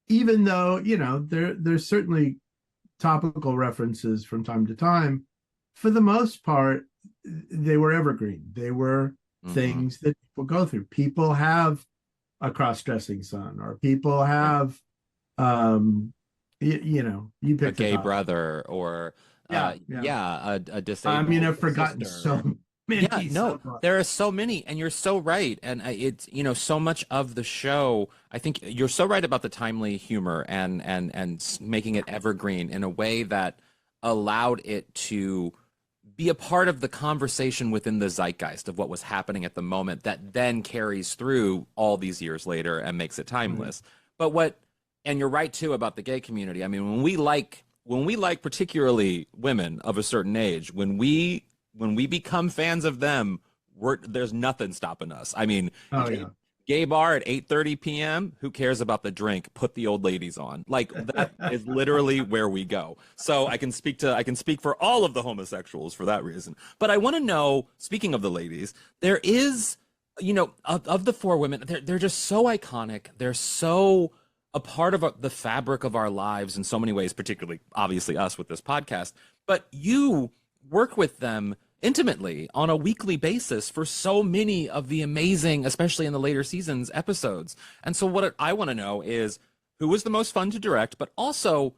even though, there's certainly topical references from time to time, for the most part, they were evergreen. They were things that people go through. People have a cross-dressing son, or people have, you pick a gay brother, or a disabled I've forgotten sister. so many. Yeah, no, there are so many, and you're so right. And it's, so much of the show, I think you're so right about the timely humor and making it evergreen in a way that allowed it to be a part of the conversation within the zeitgeist of what was happening at the moment that then carries through all these years later and makes it timeless. But and you're right too about the gay community. I mean, when we like particularly women of a certain age, when we become fans of them, there's nothing stopping us. I mean, gay bar at 8:30 p.m. Who cares about the drink? Put the old ladies on. Like, that is literally where we go. So I can speak for all of the homosexuals for that reason. But I want to know, speaking of the ladies, there is, of the four women, they're just so iconic. They're so a part of the fabric of our lives in so many ways, particularly obviously us with this podcast. But you work with them intimately on a weekly basis for so many of the amazing, especially in the later seasons, episodes. And so what I want to know is, who was the most fun to direct, but also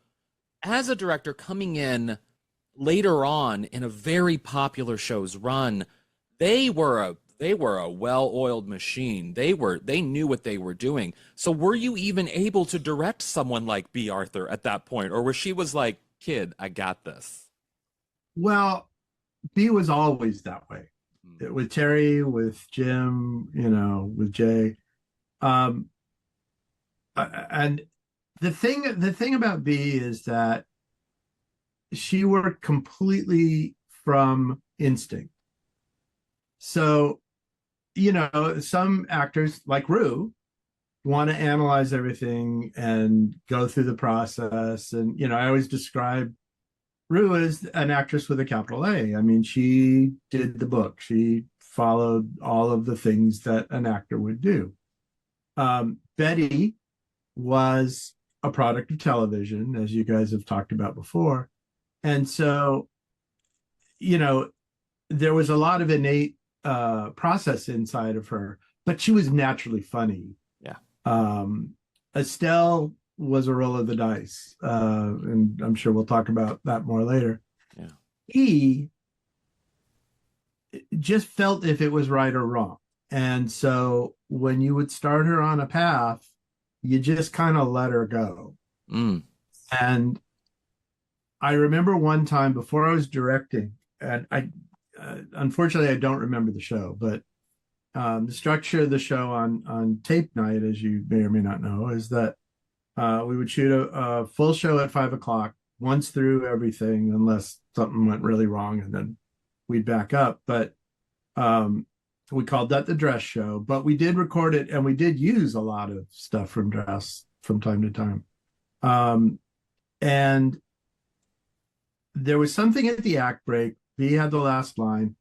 as a director coming in later on in a very popular show's run, they were a well-oiled machine. They knew what they were doing. So were you even able to direct someone like B. Arthur at that point, or where she was like, kid, I got this? Well, B was always that way. With Terry, with Jim, with Jay. And the thing about B is that she worked completely from instinct. So, some actors like Rue want to analyze everything and go through the process. And, I always describe Rue is an actress with a capital A. I mean, she did the book. She followed all of the things that an actor would do. Betty was a product of television, as you guys have talked about before. And so, there was a lot of innate process inside of her, but she was naturally funny. Yeah. Estelle was a roll of the dice, and I'm sure we'll talk about that more later. Yeah. He just felt if it was right or wrong, and so when you would start her on a path, you just kind of let her go. And I remember one time before I was directing, and I unfortunately I don't remember the show, but the structure of the show on tape night, as you may or may not know, is that we would shoot a full show at 5:00, once through everything, unless something went really wrong, and then we'd back up. But we called that the dress show. But we did record it, and we did use a lot of stuff from dress from time to time. And there was something at the act break. B had the last line.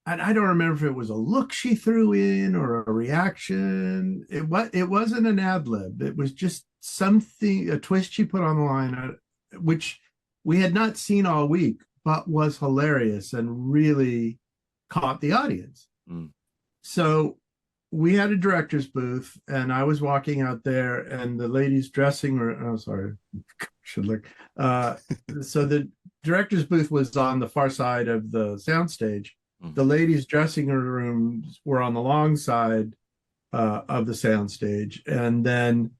And I don't remember if it was a look she threw in or a reaction. It wasn't an ad lib. It was just something, a twist she put on the line, which we had not seen all week, but was hilarious and really caught the audience. So we had a director's booth, and I was walking out there, and the ladies' dressing room. Oh, sorry, should look. So the director's booth was on the far side of the soundstage. The ladies' dressing rooms were on the long side of the soundstage, and then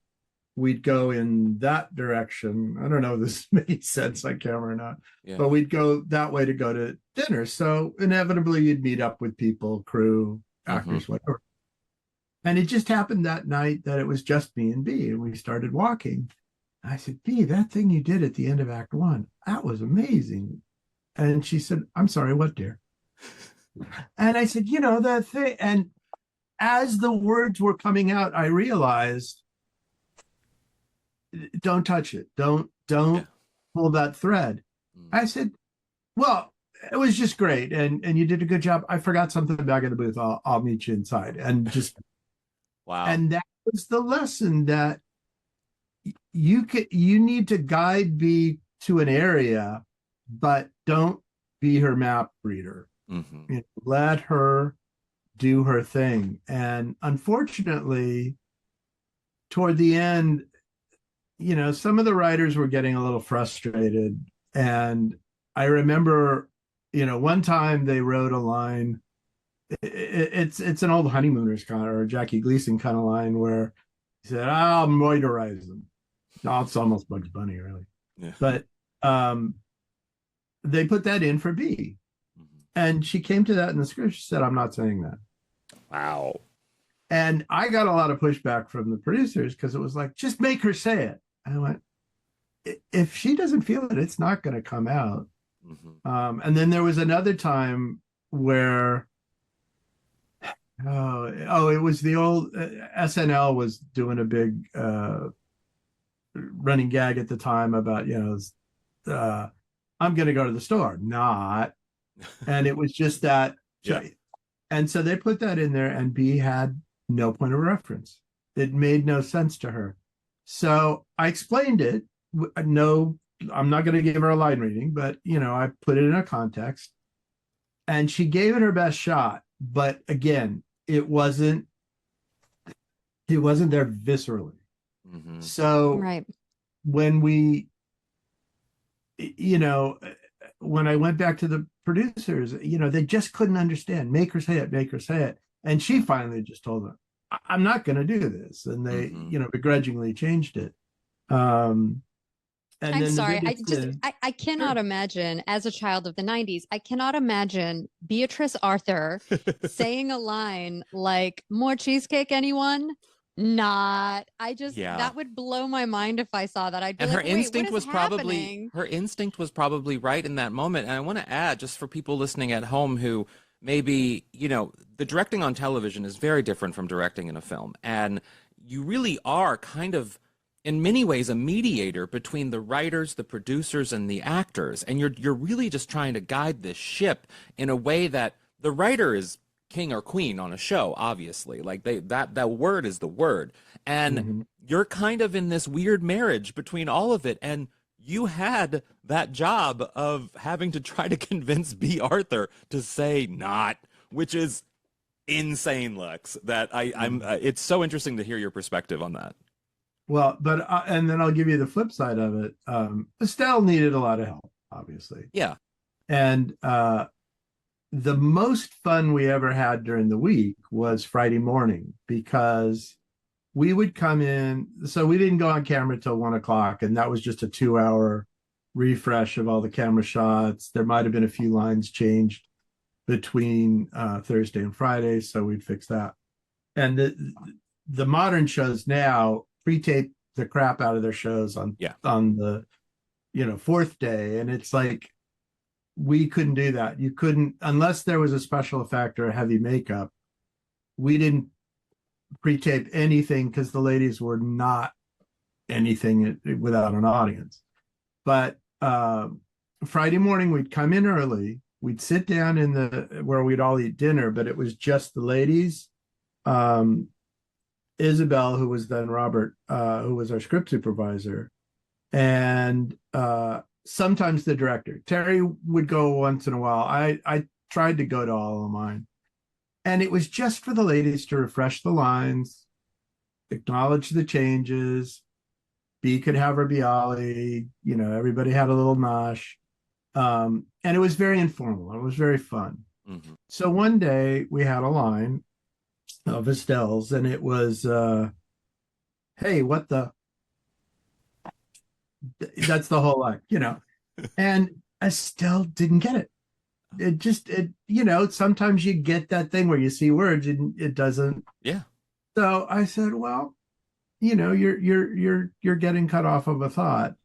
we'd go in that direction. I don't know if this made sense on camera or not, but we'd go that way to go to dinner. So inevitably, you'd meet up with people, crew, actors, whatever. And it just happened that night that it was just me and B, and we started walking. I said, B, that thing you did at the end of Act 1, that was amazing. And she said, I'm sorry, what, dear? And I said, that thing. And as the words were coming out, I realized, don't touch it. Don't pull that thread. I said, well, it was just great. And you did a good job. I forgot something back in the booth. I'll meet you inside. And just, wow. And that was the lesson, that you need to guide B to an area, but don't be her map reader. Let her do her thing. And unfortunately, toward the end, some of the writers were getting a little frustrated. And I remember, one time they wrote a line. It's an old Honeymooners kind of, or Jackie Gleason kind of line, where he said, I'll moidurize them. No, it's almost Bugs Bunny, really. Yeah. But they put that in for B. And she came to that in the script. She said, I'm not saying that. Wow. And I got a lot of pushback from the producers because it was like, just make her say it. And I went, if she doesn't feel it, it's not going to come out. Mm-hmm. And then there was another time where, it was the old SNL was doing a big running gag at the time about, I'm going to go to the store. Not. And it was just that. Yeah. And so they put that in there, and B had no point of reference. It made no sense to her. So I explained it. No, I'm not going to give her a line reading, but, I put it in a context. And she gave it her best shot. But again, it wasn't there viscerally. Mm-hmm. So right. When when I went back to the producers, they just couldn't understand. Make her say it, make her say it. And she finally just told them, I'm not going to do this. And they, begrudgingly changed it. And I'm sorry. I cannot imagine, as a child of the 90s, I cannot imagine Beatrice Arthur saying a line like, more cheesecake, anyone? Not. That would blow my mind if I saw that. I'd be and like, her instinct was happening? probably right in that moment. And I want to add, just for people listening at home who maybe, the directing on television is very different from directing in a film. And you really are kind of, in many ways, a mediator between the writers, the producers, and the actors. And you're really just trying to guide this ship in a way that the writer is king or queen on a show, obviously. Like that word is the word. And you're kind of in this weird marriage between all of it. And you had that job of having to try to convince B. Arthur to say not, which is insane, Lex. That I'm it's so interesting to hear your perspective on that. Well, but and then I'll give you the flip side of it. Estelle needed a lot of help, obviously. Yeah. And the most fun we ever had during the week was Friday morning, because we would come in. So we didn't go on camera till 1:00, and that was just a 2-hour refresh of all the camera shots. There might have been a few lines changed between Thursday and Friday, so we'd fix that. And the modern shows now pre-tape the crap out of their shows on the fourth day, and it's like, we couldn't do that. You couldn't, unless there was a special effect or heavy makeup. We didn't pre-tape anything because the ladies were not anything without an audience. But Friday morning we'd come in early, we'd sit down where we'd all eat dinner, but it was just the ladies, Isabel, who was then Robert, who was our script supervisor, and sometimes the director. Terry would go once in a while. I tried to go to all of mine. And it was just for the ladies to refresh the lines, acknowledge the changes. B could have her Bialy, everybody had a little nosh. And it was very informal. It was very fun. Mm-hmm. So one day we had a line of Estelle's, and it was, hey, what the? That's the whole line, And Estelle didn't get it. Sometimes you get that thing where you see words and it doesn't. Yeah. So I said, well, you're getting cut off of a thought.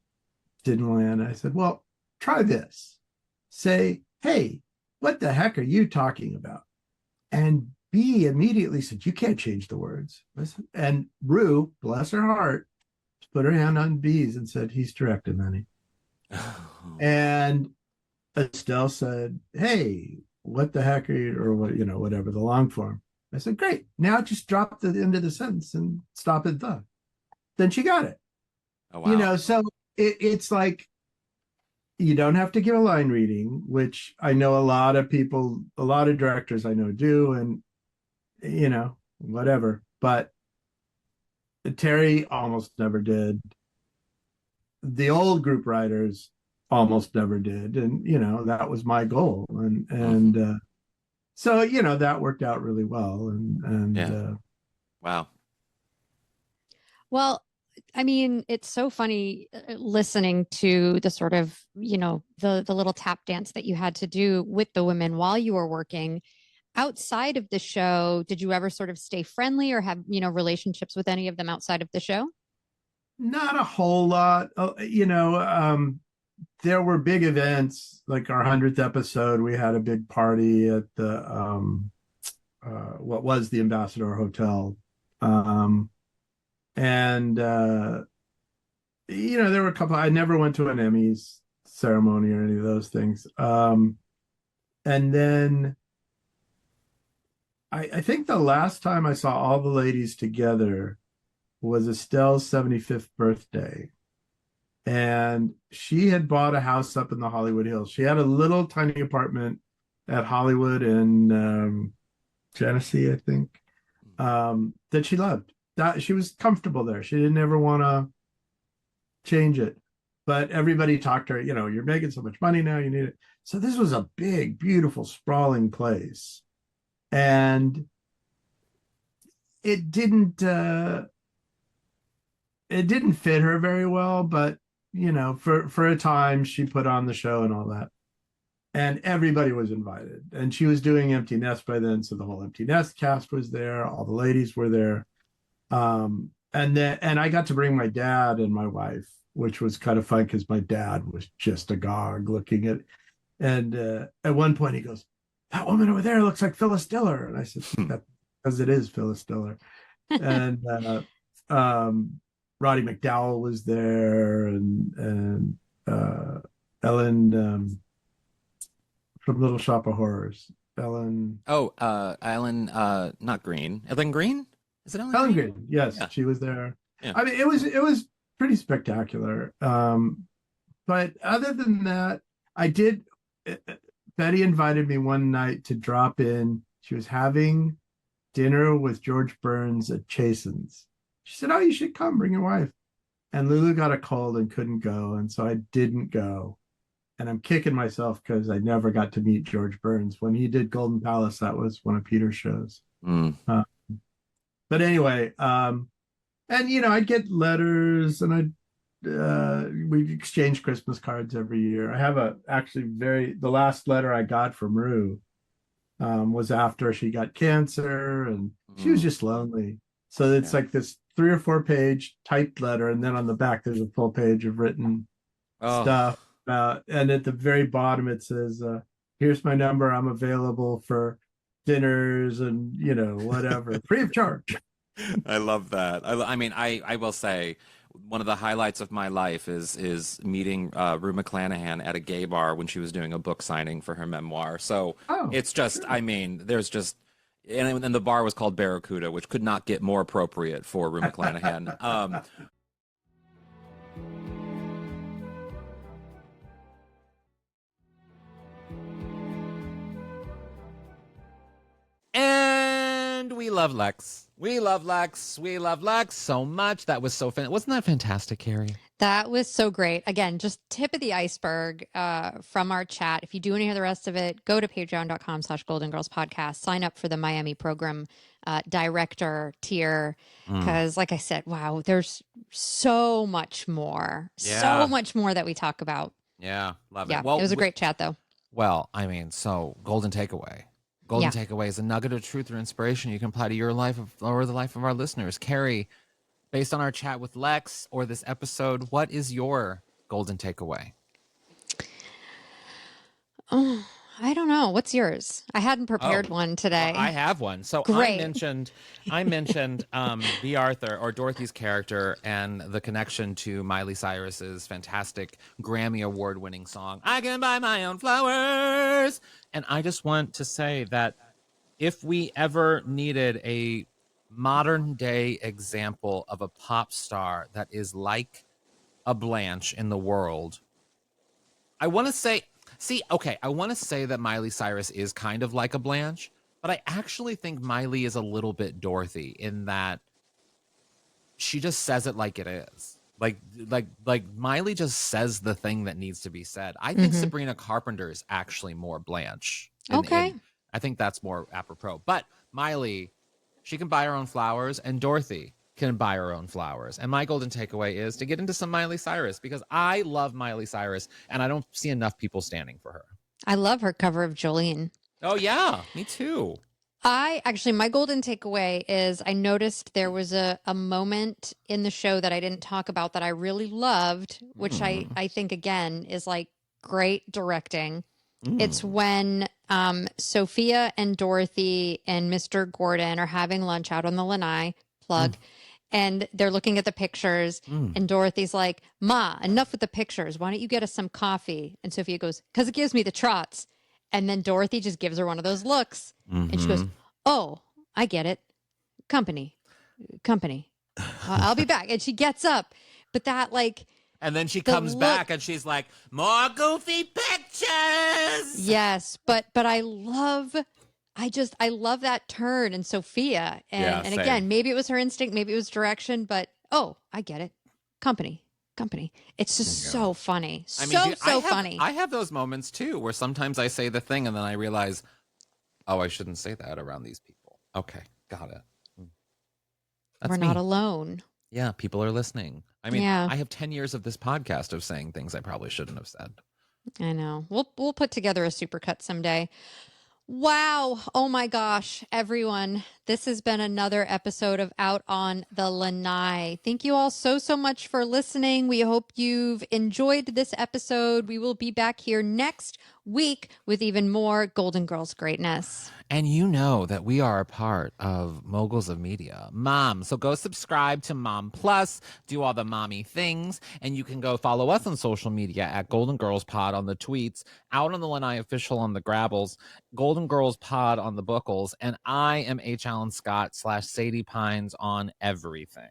Didn't land. I said, well, try this. Say, hey, what the heck are you talking about? And B immediately said, you can't change the words. And Rue, bless her heart, put her hand on B's and said, he's directing, honey. And Estelle said, hey, what the heck are you, or what, whatever, the long form. I said, great. Now just drop the end of the sentence and stop at the. Then she got it. Oh, wow. So it's like, you don't have to give a line reading, which I know a lot of people, a lot of directors I know do, and, whatever. But Terry almost never did. The old group writers almost never did. And, that was my goal. And so, that worked out really well. And wow. Well, I mean, it's so funny listening to the sort of, the little tap dance that you had to do with the women while you were working. Outside of the show, did you ever sort of stay friendly or have, relationships with any of them outside of the show? Not a whole lot. There were big events, like our 100th episode. We had a big party at the what was the Ambassador Hotel. And there were a couple. I never went to an Emmys ceremony or any of those things. And then I think the last time I saw all the ladies together was Estelle's 75th birthday. And she had bought a house up in the Hollywood Hills. She had a little tiny apartment at Hollywood in Genesee, I think, that she loved. That she was comfortable there. She didn't ever want to change it. But everybody talked to her, you're making so much money now, you need it. So this was a big, beautiful, sprawling place. And it didn't fit her very well, but for a time she put on the show and all that. And everybody was invited. And she was doing Empty Nest by then, so the whole Empty Nest cast was there, all the ladies were there. And I got to bring my dad and my wife, which was kind of fun because my dad was just agog looking at. And at one point he goes, "That woman over there looks like Phyllis Diller." And I said, "Because it is Phyllis Diller." And Roddy McDowell was there, and Ellen from Little Shop of Horrors. Ellen. Ellen, not Green. Ellen Green? Is it Ellen? Ellen Green? Yes, yeah. She was there. Yeah. I mean, it was pretty spectacular. But other than that, Betty invited me one night to drop in. She was having dinner with George Burns at Chasen's. She said, "Oh, you should come, bring your wife." And Lulu got a cold and couldn't go. And so I didn't go. And I'm kicking myself because I never got to meet George Burns. When he did Golden Palace, that was one of Peter's shows. But anyway, and I'd get letters, and we exchange Christmas cards every year. I have the last letter I got from Rue was after she got cancer, and she was just lonely. So it's like this 3 or 4 page typed letter, and then on the back there's a full page of written stuff. And at the very bottom it says, "Here's my number. I'm available for dinners and whatever, free of charge." I love that. I mean, I will say one of the highlights of my life is meeting Rue McClanahan at a gay bar when she was doing a book signing for her memoir. So it's just, I mean, there's just. And the bar was called Barracuda, which could not get more appropriate for Rue McClanahan. And we love Lex. We love Lex. We love Lex so much. That was so fun. Wasn't that fantastic, Kerri? That was so great. Again, just tip of the iceberg from our chat. If you do want to hear the rest of it, go to patreon.com/Golden Girls Podcast. Sign up for the Miami program director tier. Because like I said, wow, there's so much more. Yeah. So much more that we talk about. Yeah, love it. Yeah, well, it was a great chat, though. Well, I mean, so golden takeaway. Golden takeaway is a nugget of truth or inspiration you can apply to your life or the life of our listeners. Kerri, based on our chat with Lex or this episode, what is your golden takeaway? Oh, I don't know. What's yours? I hadn't prepared one today. Well, I have one. So great. I mentioned B. Arthur, or Dorothy's character, and the connection to Miley Cyrus's fantastic Grammy Award-winning song, "I Can Buy My Own Flowers." And I just want to say that if we ever needed a modern-day example of a pop star that is like a Blanche in the world, I want to say... I want to say that Miley Cyrus is kind of like a Blanche, but I actually think Miley is a little bit Dorothy in that she just says it like it is. Like Miley just says the thing that needs to be said. I think Sabrina Carpenter is actually more Blanche. Okay. I think that's more apropos. But Miley, she can buy her own flowers, and Dorothy, can buy her own flowers. And my golden takeaway is to get into some Miley Cyrus, because I love Miley Cyrus and I don't see enough people standing for her. I love her cover of Jolene. Oh, yeah, me too. My golden takeaway is I noticed there was a moment in the show that I didn't talk about that I really loved, which I think, again, is like great directing. It's when Sophia and Dorothy and Mr. Gordon are having lunch out on the Lanai, plug, and they're looking at the pictures, and Dorothy's like, Ma, enough with the pictures. Why don't you get us some coffee? And Sophia goes, because it gives me the trots. And then Dorothy just gives her one of those looks. And she goes, oh, I get it. Company. I'll be back. And she gets up. But that, like... And then she comes back and she's like, more goofy pictures. Yes. But I love that turn in Sophia. And again, maybe it was her instinct. Maybe it was direction. But, oh, I get it. Company. It's just so funny. Funny. I have those moments too, where sometimes I say the thing and then I realize, oh, I shouldn't say that around these people. Okay, got it. We're not alone. Yeah, people are listening. I mean, I have 10 years of this podcast of saying things I probably shouldn't have said. I know. We'll put together a supercut someday. Wow. Oh my gosh, everyone. This has been another episode of Out on the Lanai. Thank you all so much for listening. We hope you've enjoyed this episode. We will be back here next week with even more Golden Girls greatness. And you know that we are a part of Moguls of Media, Mom. So go subscribe to Mom Plus, do all the mommy things, and you can go follow us on social media at Golden Girls Pod on the tweets, Out on the Lanai Official on the Grabbles, Golden Girls Pod on the Bookles, and I am HAlanScott / Sadie Pines on everything.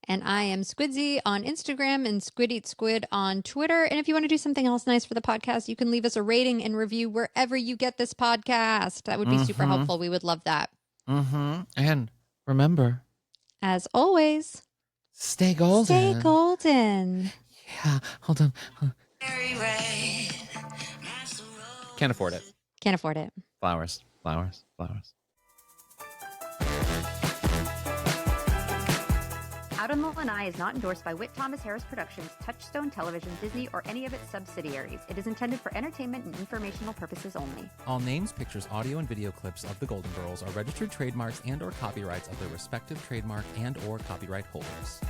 And I am Squidsy on Instagram and Squid Eat Squid on Twitter. And if you want to do something else nice for the podcast, you can leave us a rating and review wherever you get this podcast. That would be super helpful. We would love that. And remember, as always, stay golden. Stay golden. Yeah, hold on. Can't afford it. Can't afford it. Flowers. Out on the Lanai is not endorsed by Whit Thomas Harris Productions, Touchstone Television, Disney, or any of its subsidiaries. It is intended for entertainment and informational purposes only. All names, pictures, audio, and video clips of the Golden Girls are registered trademarks and/or copyrights of their respective trademark and/or copyright holders.